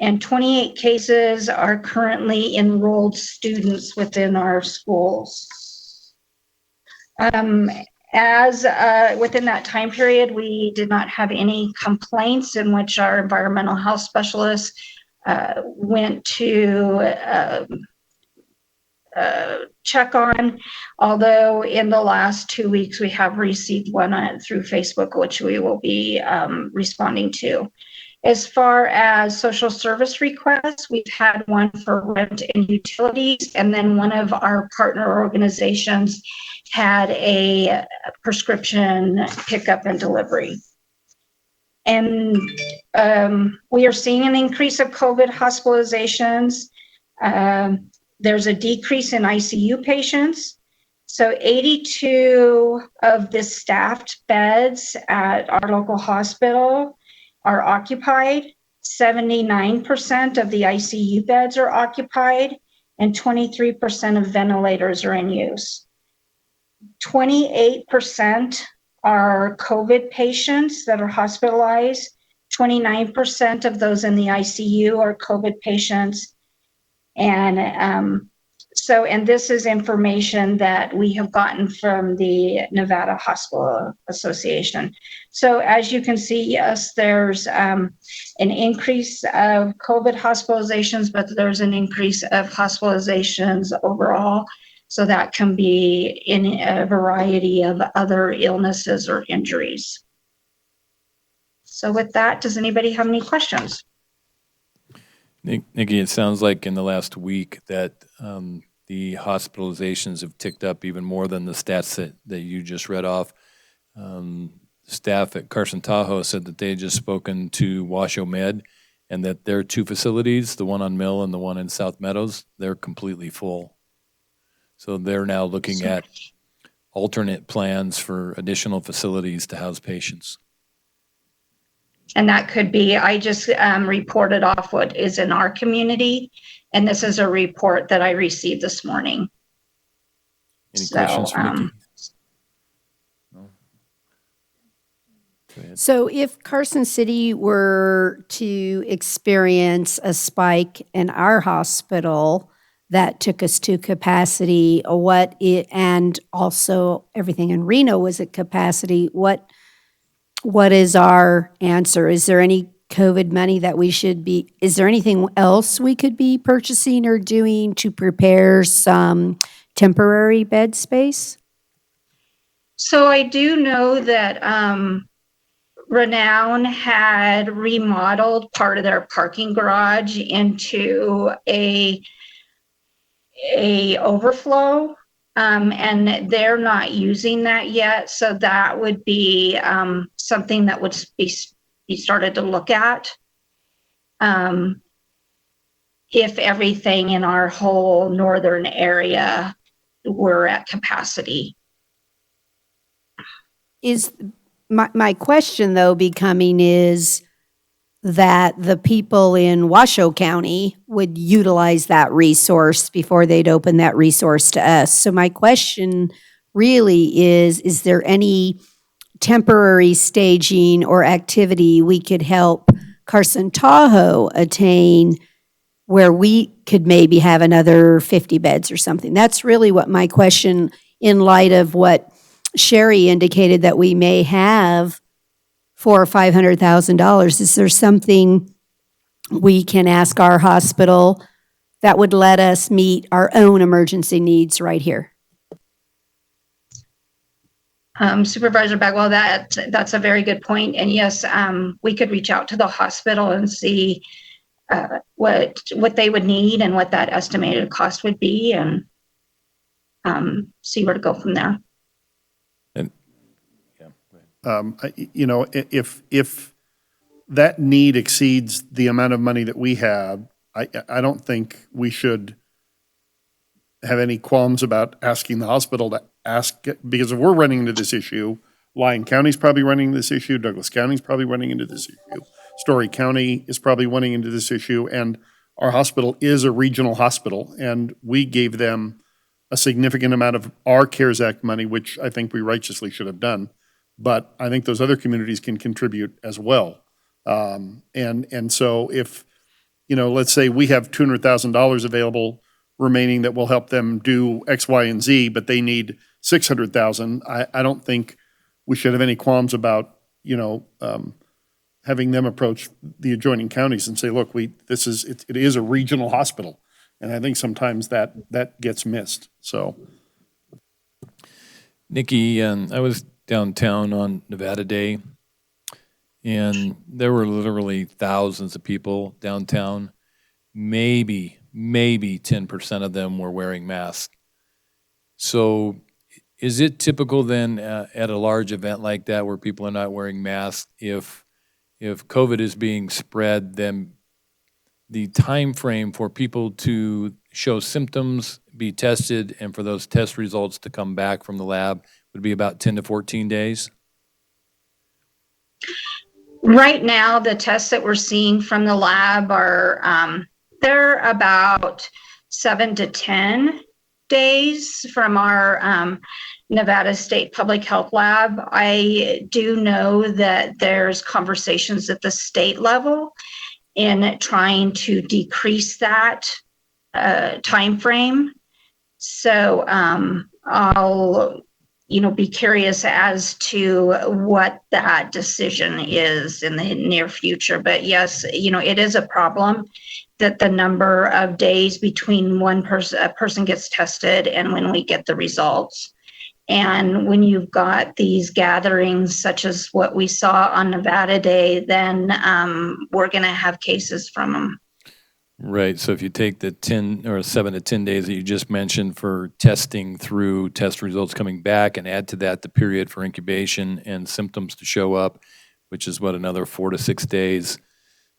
and 28 cases are currently enrolled students within our schools. Within that time period, we did not have any complaints in which our environmental health specialists went to check on, although in the last 2 weeks, we have received one through Facebook, which we will be responding to. As far as social service requests, we've had one for rent and utilities, and then one of our partner organizations had a prescription pickup and delivery. And we are seeing an increase of COVID hospitalizations. There's a decrease in ICU patients. So 82 of the staffed beds at our local hospital are occupied. 79% of the ICU beds are occupied, and 23% of ventilators are in use. 28% are COVID patients that are hospitalized. 29% of those in the ICU are COVID patients. And this is information that we have gotten from the Nevada Hospital Association. So as you can see, yes, there's an increase of COVID hospitalizations, but there's an increase of hospitalizations overall. So that can be in a variety of other illnesses or injuries. So with that, does anybody have any questions? Nikki, it sounds like in the last week that the hospitalizations have ticked up even more than the stats that you just read off. Staff at Carson Tahoe said that they had just spoken to Washoe Med and that their 2 facilities, the one on Mill and the one in South Meadows, they're completely full. So they're now looking at alternate plans for additional facilities to house patients. And that could be, I just reported off what is in our community, and this is a report that I received this morning. Any questions for Nikki? No? Go ahead. So if Carson City were to experience a spike in our hospital that took us to capacity, and also everything in Reno was at capacity, what is our answer? Is there any COVID money that is there anything else we could be purchasing or doing to prepare some temporary bed space? So I do know that Renown had remodeled part of their parking garage into a overflow. And they're not using that yet. So that would be something that would be started to look at if everything in our whole northern area were at capacity. Is my question, though, becoming is that the people in Washoe County would utilize that resource before they'd open that resource to us. So my question really is there any temporary staging or activity we could help Carson Tahoe attain where we could maybe have another 50 beds or something? That's really what my question in light of what Sherry indicated that we may have $400,000 or $500,000. Is there something we can ask our hospital that would let us meet our own emergency needs right here? Supervisor Bagwell, that's a very good point. And yes, we could reach out to the hospital and see what they would need and what that estimated cost would be, and see where to go from there. And, If that need exceeds the amount of money that we have, I don't think we should have any qualms about asking the hospital to ask, because if we're running into this issue, Lyon County's probably running into this issue, Douglas County's probably running into this issue, Story County is probably running into this issue, and our hospital is a regional hospital, and we gave them a significant amount of our CARES Act money, which I think we righteously should have done. But I think those other communities can contribute as well. And so if, let's say we have $200,000 available remaining that will help them do X, Y, and Z, but they need $600,000. I don't think we should have any qualms about, having them approach the adjoining counties and say, look, it is a regional hospital. And I think sometimes that gets missed, so. Nikki, I was downtown on Nevada Day, and there were literally thousands of people downtown. Maybe 10% of them were wearing masks. So is it typical then at a large event like that where people are not wearing masks, if COVID is being spread, then the time frame for people to show symptoms, be tested, and for those test results to come back from the lab would be about 10 to 14 days? Right now, the tests that we're seeing from the lab are, they're about 7 to 10 days from our Nevada State Public Health Lab. I do know that there's conversations at the state level in trying to decrease that time frame. So I'll be curious as to what that decision is in the near future. But yes, it is a problem that the number of days between a person gets tested and when we get the results. And when you've got these gatherings such as what we saw on Nevada Day, then we're going to have cases from them. Right. So if you take the 10 or 7 to 10 days that you just mentioned for testing through test results coming back, and add to that the period for incubation and symptoms to show up, which is another 4 to 6 days,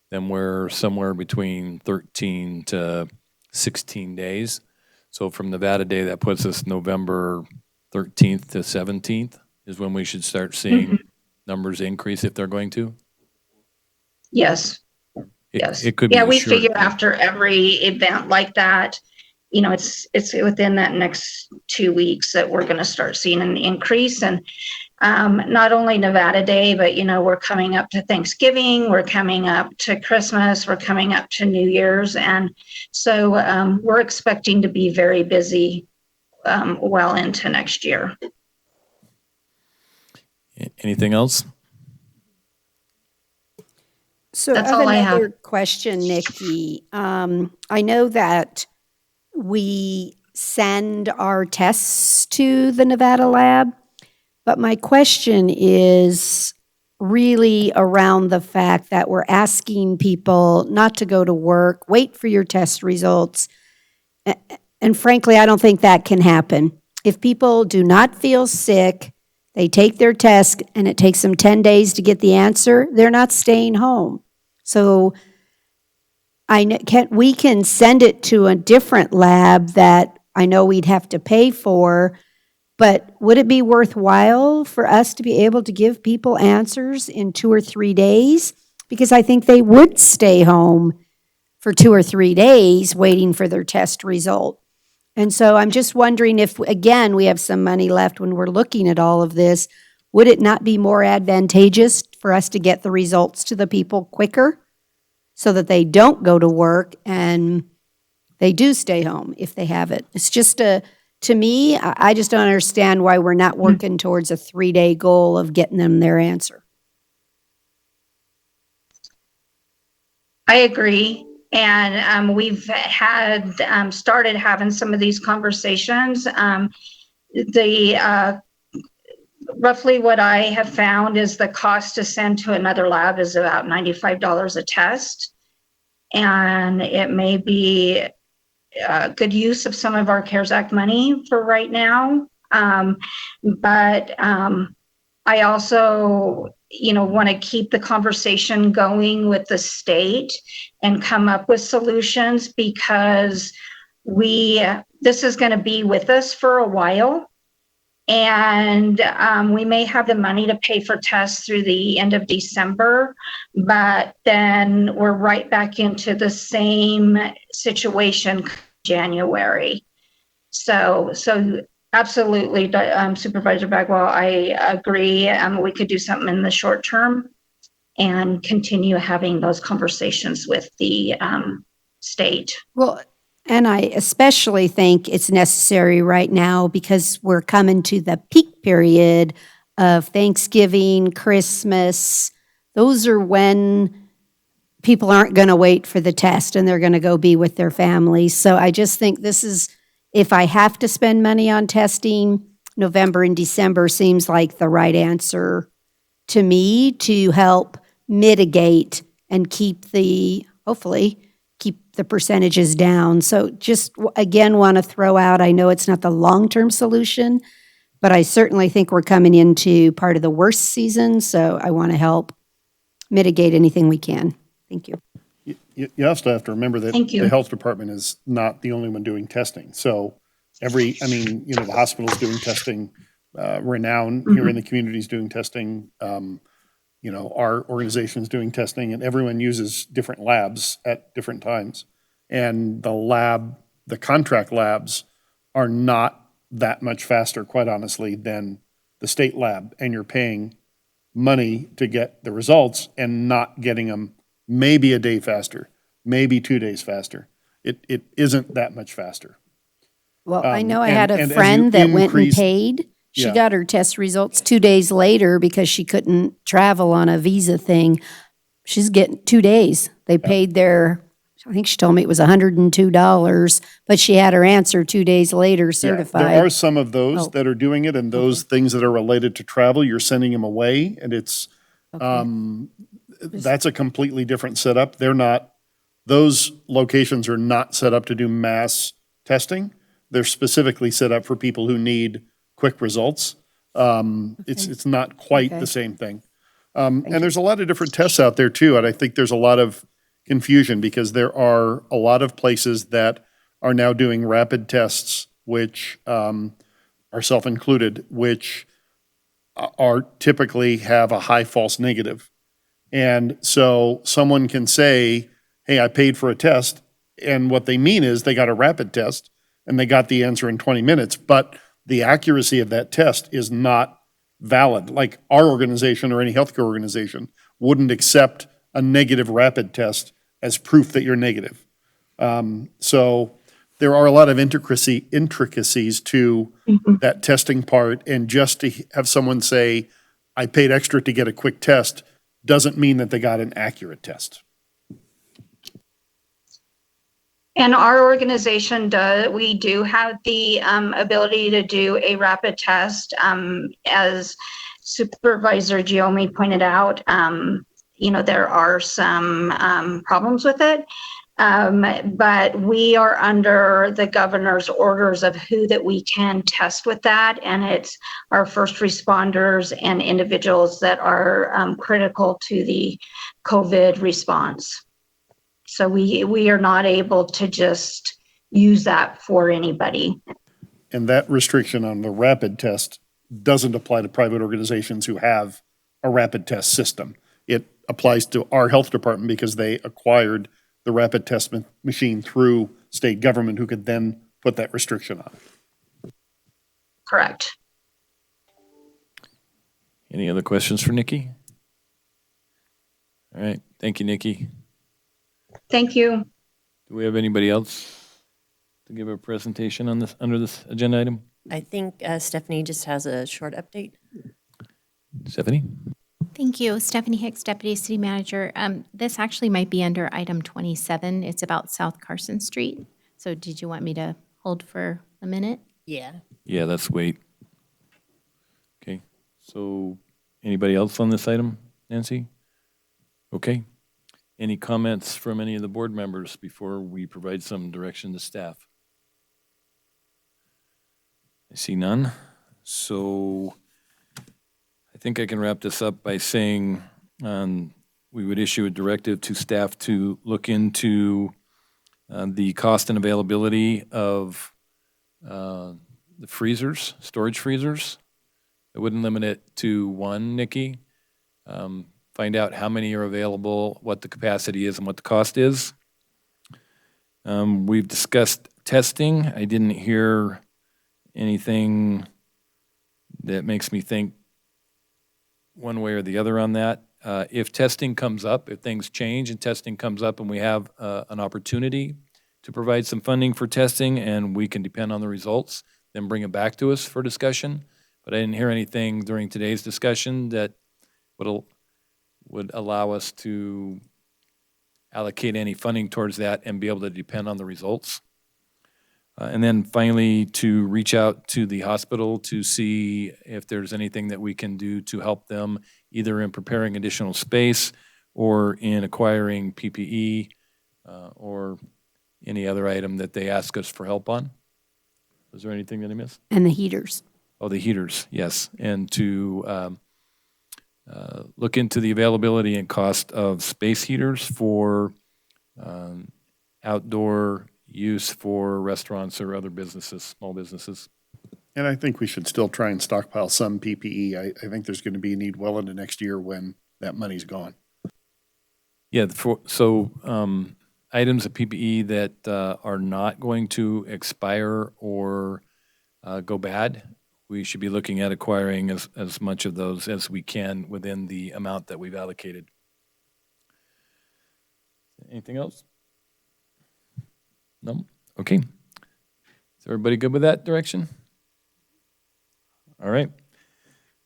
then we're somewhere between 13 to 16 days. So from Nevada Day, that puts us November 13th to 17th is when we should start seeing numbers increase if they're going to? Yes. Yes. It could be. Yeah, we figure after every event like that, it's within that next 2 weeks that we're going to start seeing an increase. And not only Nevada Day, but, we're coming up to Thanksgiving, we're coming up to Christmas, we're coming up to New Year's. And so we're expecting to be very busy well into next year. Anything else? So That's I have all I another have. question, Nikki. I know that we send our tests to the Nevada lab, but my question is really around the fact that we're asking people not to go to work, wait for your test results. And frankly, I don't think that can happen. If people do not feel sick, they take their test and it takes them 10 days to get the answer, they're not staying home. So we can send it to a different lab that I know we'd have to pay for, but would it be worthwhile for us to be able to give people answers in 2 or 3 days? Because I think they would stay home for 2 or 3 days waiting for their test result. And so I'm just wondering if, again, we have some money left when we're looking at all of this, would it not be more advantageous for us to get the results to the people quicker so that they don't go to work and they do stay home if they have it? It's just to me, I just don't understand why we're not working towards a 3-day goal of getting them their answer. I agree. And we've had started having some of these conversations. Roughly what I have found is the cost to send to another lab is about $95 a test. And it may be good use of some of our CARES Act money for right now. But I also, want to keep the conversation going with the state and come up with solutions, because this is going to be with us for a while. And we may have the money to pay for tests through the end of December, but then we're right back into the same situation January. So absolutely, Supervisor Bagwell, I agree. We could do something in the short term and continue having those conversations with the state. Well, and I especially think it's necessary right now because we're coming to the peak period of Thanksgiving, Christmas. Those are when people aren't going to wait for the test and they're going to go be with their families. So I just think this is, if I have to spend money on testing, November and December seems like the right answer to me to help mitigate and hopefully keep the percentages down. So just again, want to throw out, I know it's not the long-term solution, but I certainly think we're coming into part of the worst season. So I want to help mitigate anything we can. Thank you. You also have to remember that Thank you. the health department is not the only one doing testing. So the hospital's doing testing, Renown here in the community is doing testing. Our organization's doing testing, and everyone uses different labs at different times. And the contract labs are not that much faster, quite honestly, than the state lab. And you're paying money to get the results and not getting them maybe a day faster, maybe 2 days faster. It isn't that much faster. Well, I know I had and a as you friend that went and increase- paid. She Yeah. got her test results 2 days later because she couldn't travel on a visa thing. She's getting 2 days. They paid I think she told me it was $102, but she had her answer 2 days later certified. There are some of those Oh. that are doing it, and those things that are related to travel, you're sending them away, and it's, that's a completely different setup. Those locations are not set up to do mass testing. They're specifically set up for people who need quick results. It's not quite the same thing. And there's a lot of different tests out there too, and I think there's a lot of confusion because there are a lot of places that are now doing rapid tests, which, ourself included, which are typically have a high false negative. And so someone can say, hey, I paid for a test, and what they mean is they got a rapid test and they got the answer in 20 minutes, but the accuracy of that test is not valid. Like our organization or any healthcare organization wouldn't accept a negative rapid test as proof that you're negative. So there are a lot of intricacies to that testing part, and just to have someone say, I paid extra to get a quick test, doesn't mean that they got an accurate test. And our organization we do have the ability to do a rapid test. As Supervisor Giomi pointed out, there are some problems with it. But we are under the governor's orders of who that we can test with that. And it's our first responders and individuals that are critical to the COVID response. So we are not able to just use that for anybody. And that restriction on the rapid test doesn't apply to private organizations who have a rapid test system. It applies to our health department because they acquired the rapid test machine through state government, who could then put that restriction on. Correct. Any other questions for Nikki? All right, thank you, Nikki. Thank you. Do we have anybody else to give a presentation on this, under this agenda item? I think Stephanie just has a short update. Stephanie? Thank you. Stephanie Hicks, Deputy City Manager. This actually might be under item 27. It's about South Carson Street. So did you want me to hold for a minute? Yeah. Yeah, let's wait. Okay, so anybody else on this item, Nancy? Okay. Any comments from any of the board members before we provide some direction to staff? I see none. So I think I can wrap this up by saying we would issue a directive to staff to look into the cost and availability of the freezers, storage freezers. I wouldn't limit it to one, Nikki. Find out how many are available, what the capacity is, and what the cost is. We've discussed testing. I didn't hear anything that makes me think one way or the other on that. If testing comes up, if things change and testing comes up and we have an opportunity to provide some funding for testing and we can depend on the results, then bring it back to us for discussion. But I didn't hear anything during today's discussion that would allow us to allocate any funding towards that and be able to depend on the results. And then finally, to reach out to the hospital to see if there's anything that we can do to help them, either in preparing additional space or in acquiring PPE or any other item that they ask us for help on. Was there anything that I missed? And the heaters. Oh, the heaters, yes. And to look into the availability and cost of space heaters for outdoor use for restaurants or other businesses, small businesses. And I think we should still try and stockpile some PPE. I think there's going to be a need well into next year when that money's gone. Yeah, items of PPE that are not going to expire or go bad, we should be looking at acquiring as much of those as we can within the amount that we've allocated. Anything else? No? Okay. Is everybody good with that direction? All right.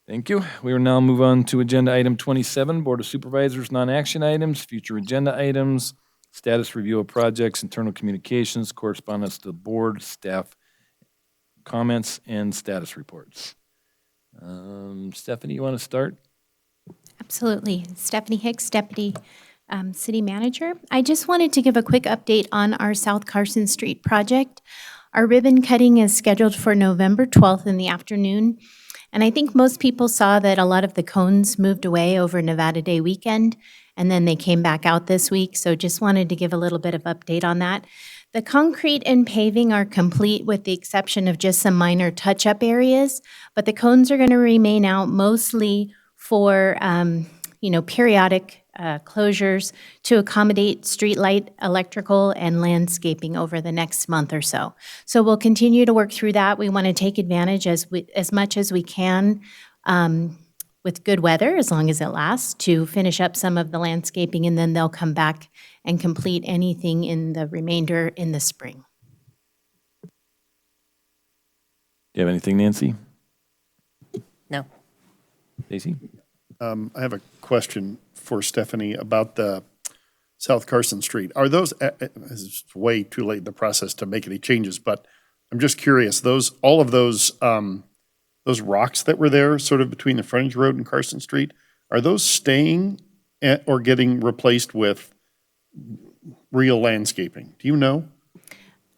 Thank you. We will now move on to agenda item 27, Board of Supervisors, non-action items, future agenda items, status review of projects, internal communications, correspondence to the board, staff comments, and status reports. Stephanie, you want to start? Absolutely. Stephanie Hicks, Deputy City Manager. I just wanted to give a quick update on our South Carson Street project. Our ribbon cutting is scheduled for November 12th in the afternoon. And I think most people saw that a lot of the cones moved away over Nevada Day weekend, and then they came back out this week. So just wanted to give a little bit of update on that. The concrete and paving are complete with the exception of just some minor touch-up areas, but the cones are going to remain out mostly for, periodic closures to accommodate streetlight, electrical, and landscaping over the next month or so. So we'll continue to work through that. We want to take advantage as much as we can with good weather, as long as it lasts, to finish up some of the landscaping, and then they'll come back and complete anything in the remainder in the spring. Do you have anything, Nancy? No. Stacy? I have a question for Stephanie about the South Carson Street. Are those, it's way too late in the process to make any changes, but I'm just curious, all of those rocks that were there sort of between the frontage road and Carson Street, are those staying or getting replaced with real landscaping? Do you know?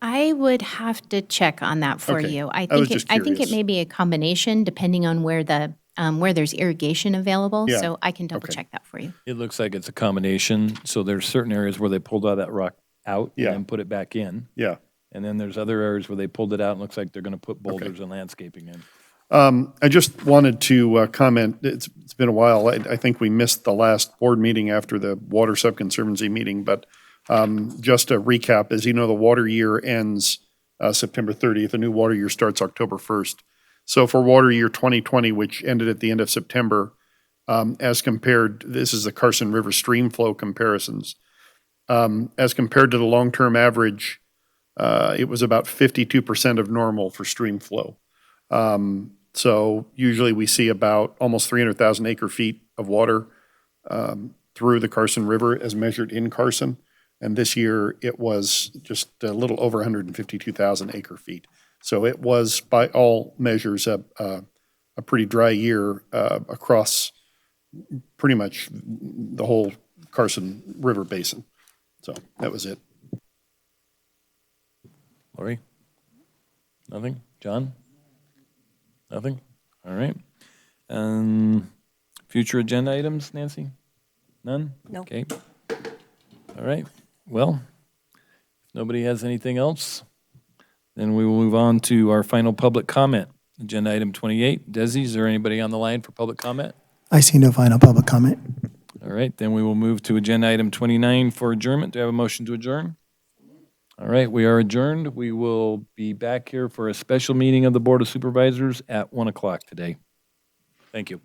I would have to check on that for Okay. you. I was just I think it curious. may be a combination depending on where there's irrigation available. Yeah. So I can double Okay. check that for you. It looks like it's a combination. So there's certain areas where they pulled all that rock out and Yeah. then put it back in. Yeah. And then there's other areas where they pulled it out and looks like they're going to put boulders and landscaping in. I just wanted to comment, it's been a while. I think we missed the last board meeting after the Water Subconservancy meeting, but just a recap, as you know, the water year ends September 30th. The new water year starts October 1st. So for water year 2020, which ended at the end of September, as compared, this is the Carson River stream flow comparisons, as compared to the long-term average it was about 52% of normal for stream flow. So usually we see about almost 300,000 acre feet of water through the Carson River as measured in Carson. And this year it was just a little over 152,000 acre feet. So it was, by all measures, a pretty dry year across pretty much the whole Carson River basin. So that was it. Lori? Nothing? John? Nothing? All right. Future agenda items, Nancy? None? No. Okay. All right. Well, if nobody has anything else, then we will move on to our final public comment. Agenda item 28. Desi, is there anybody on the line for public comment? I see no final public comment. All right, then we will move to agenda item 29 for adjournment. Do I have a motion to adjourn? All right, we are adjourned. We will be back here for a special meeting of the Board of Supervisors at 1 o'clock today. Thank you.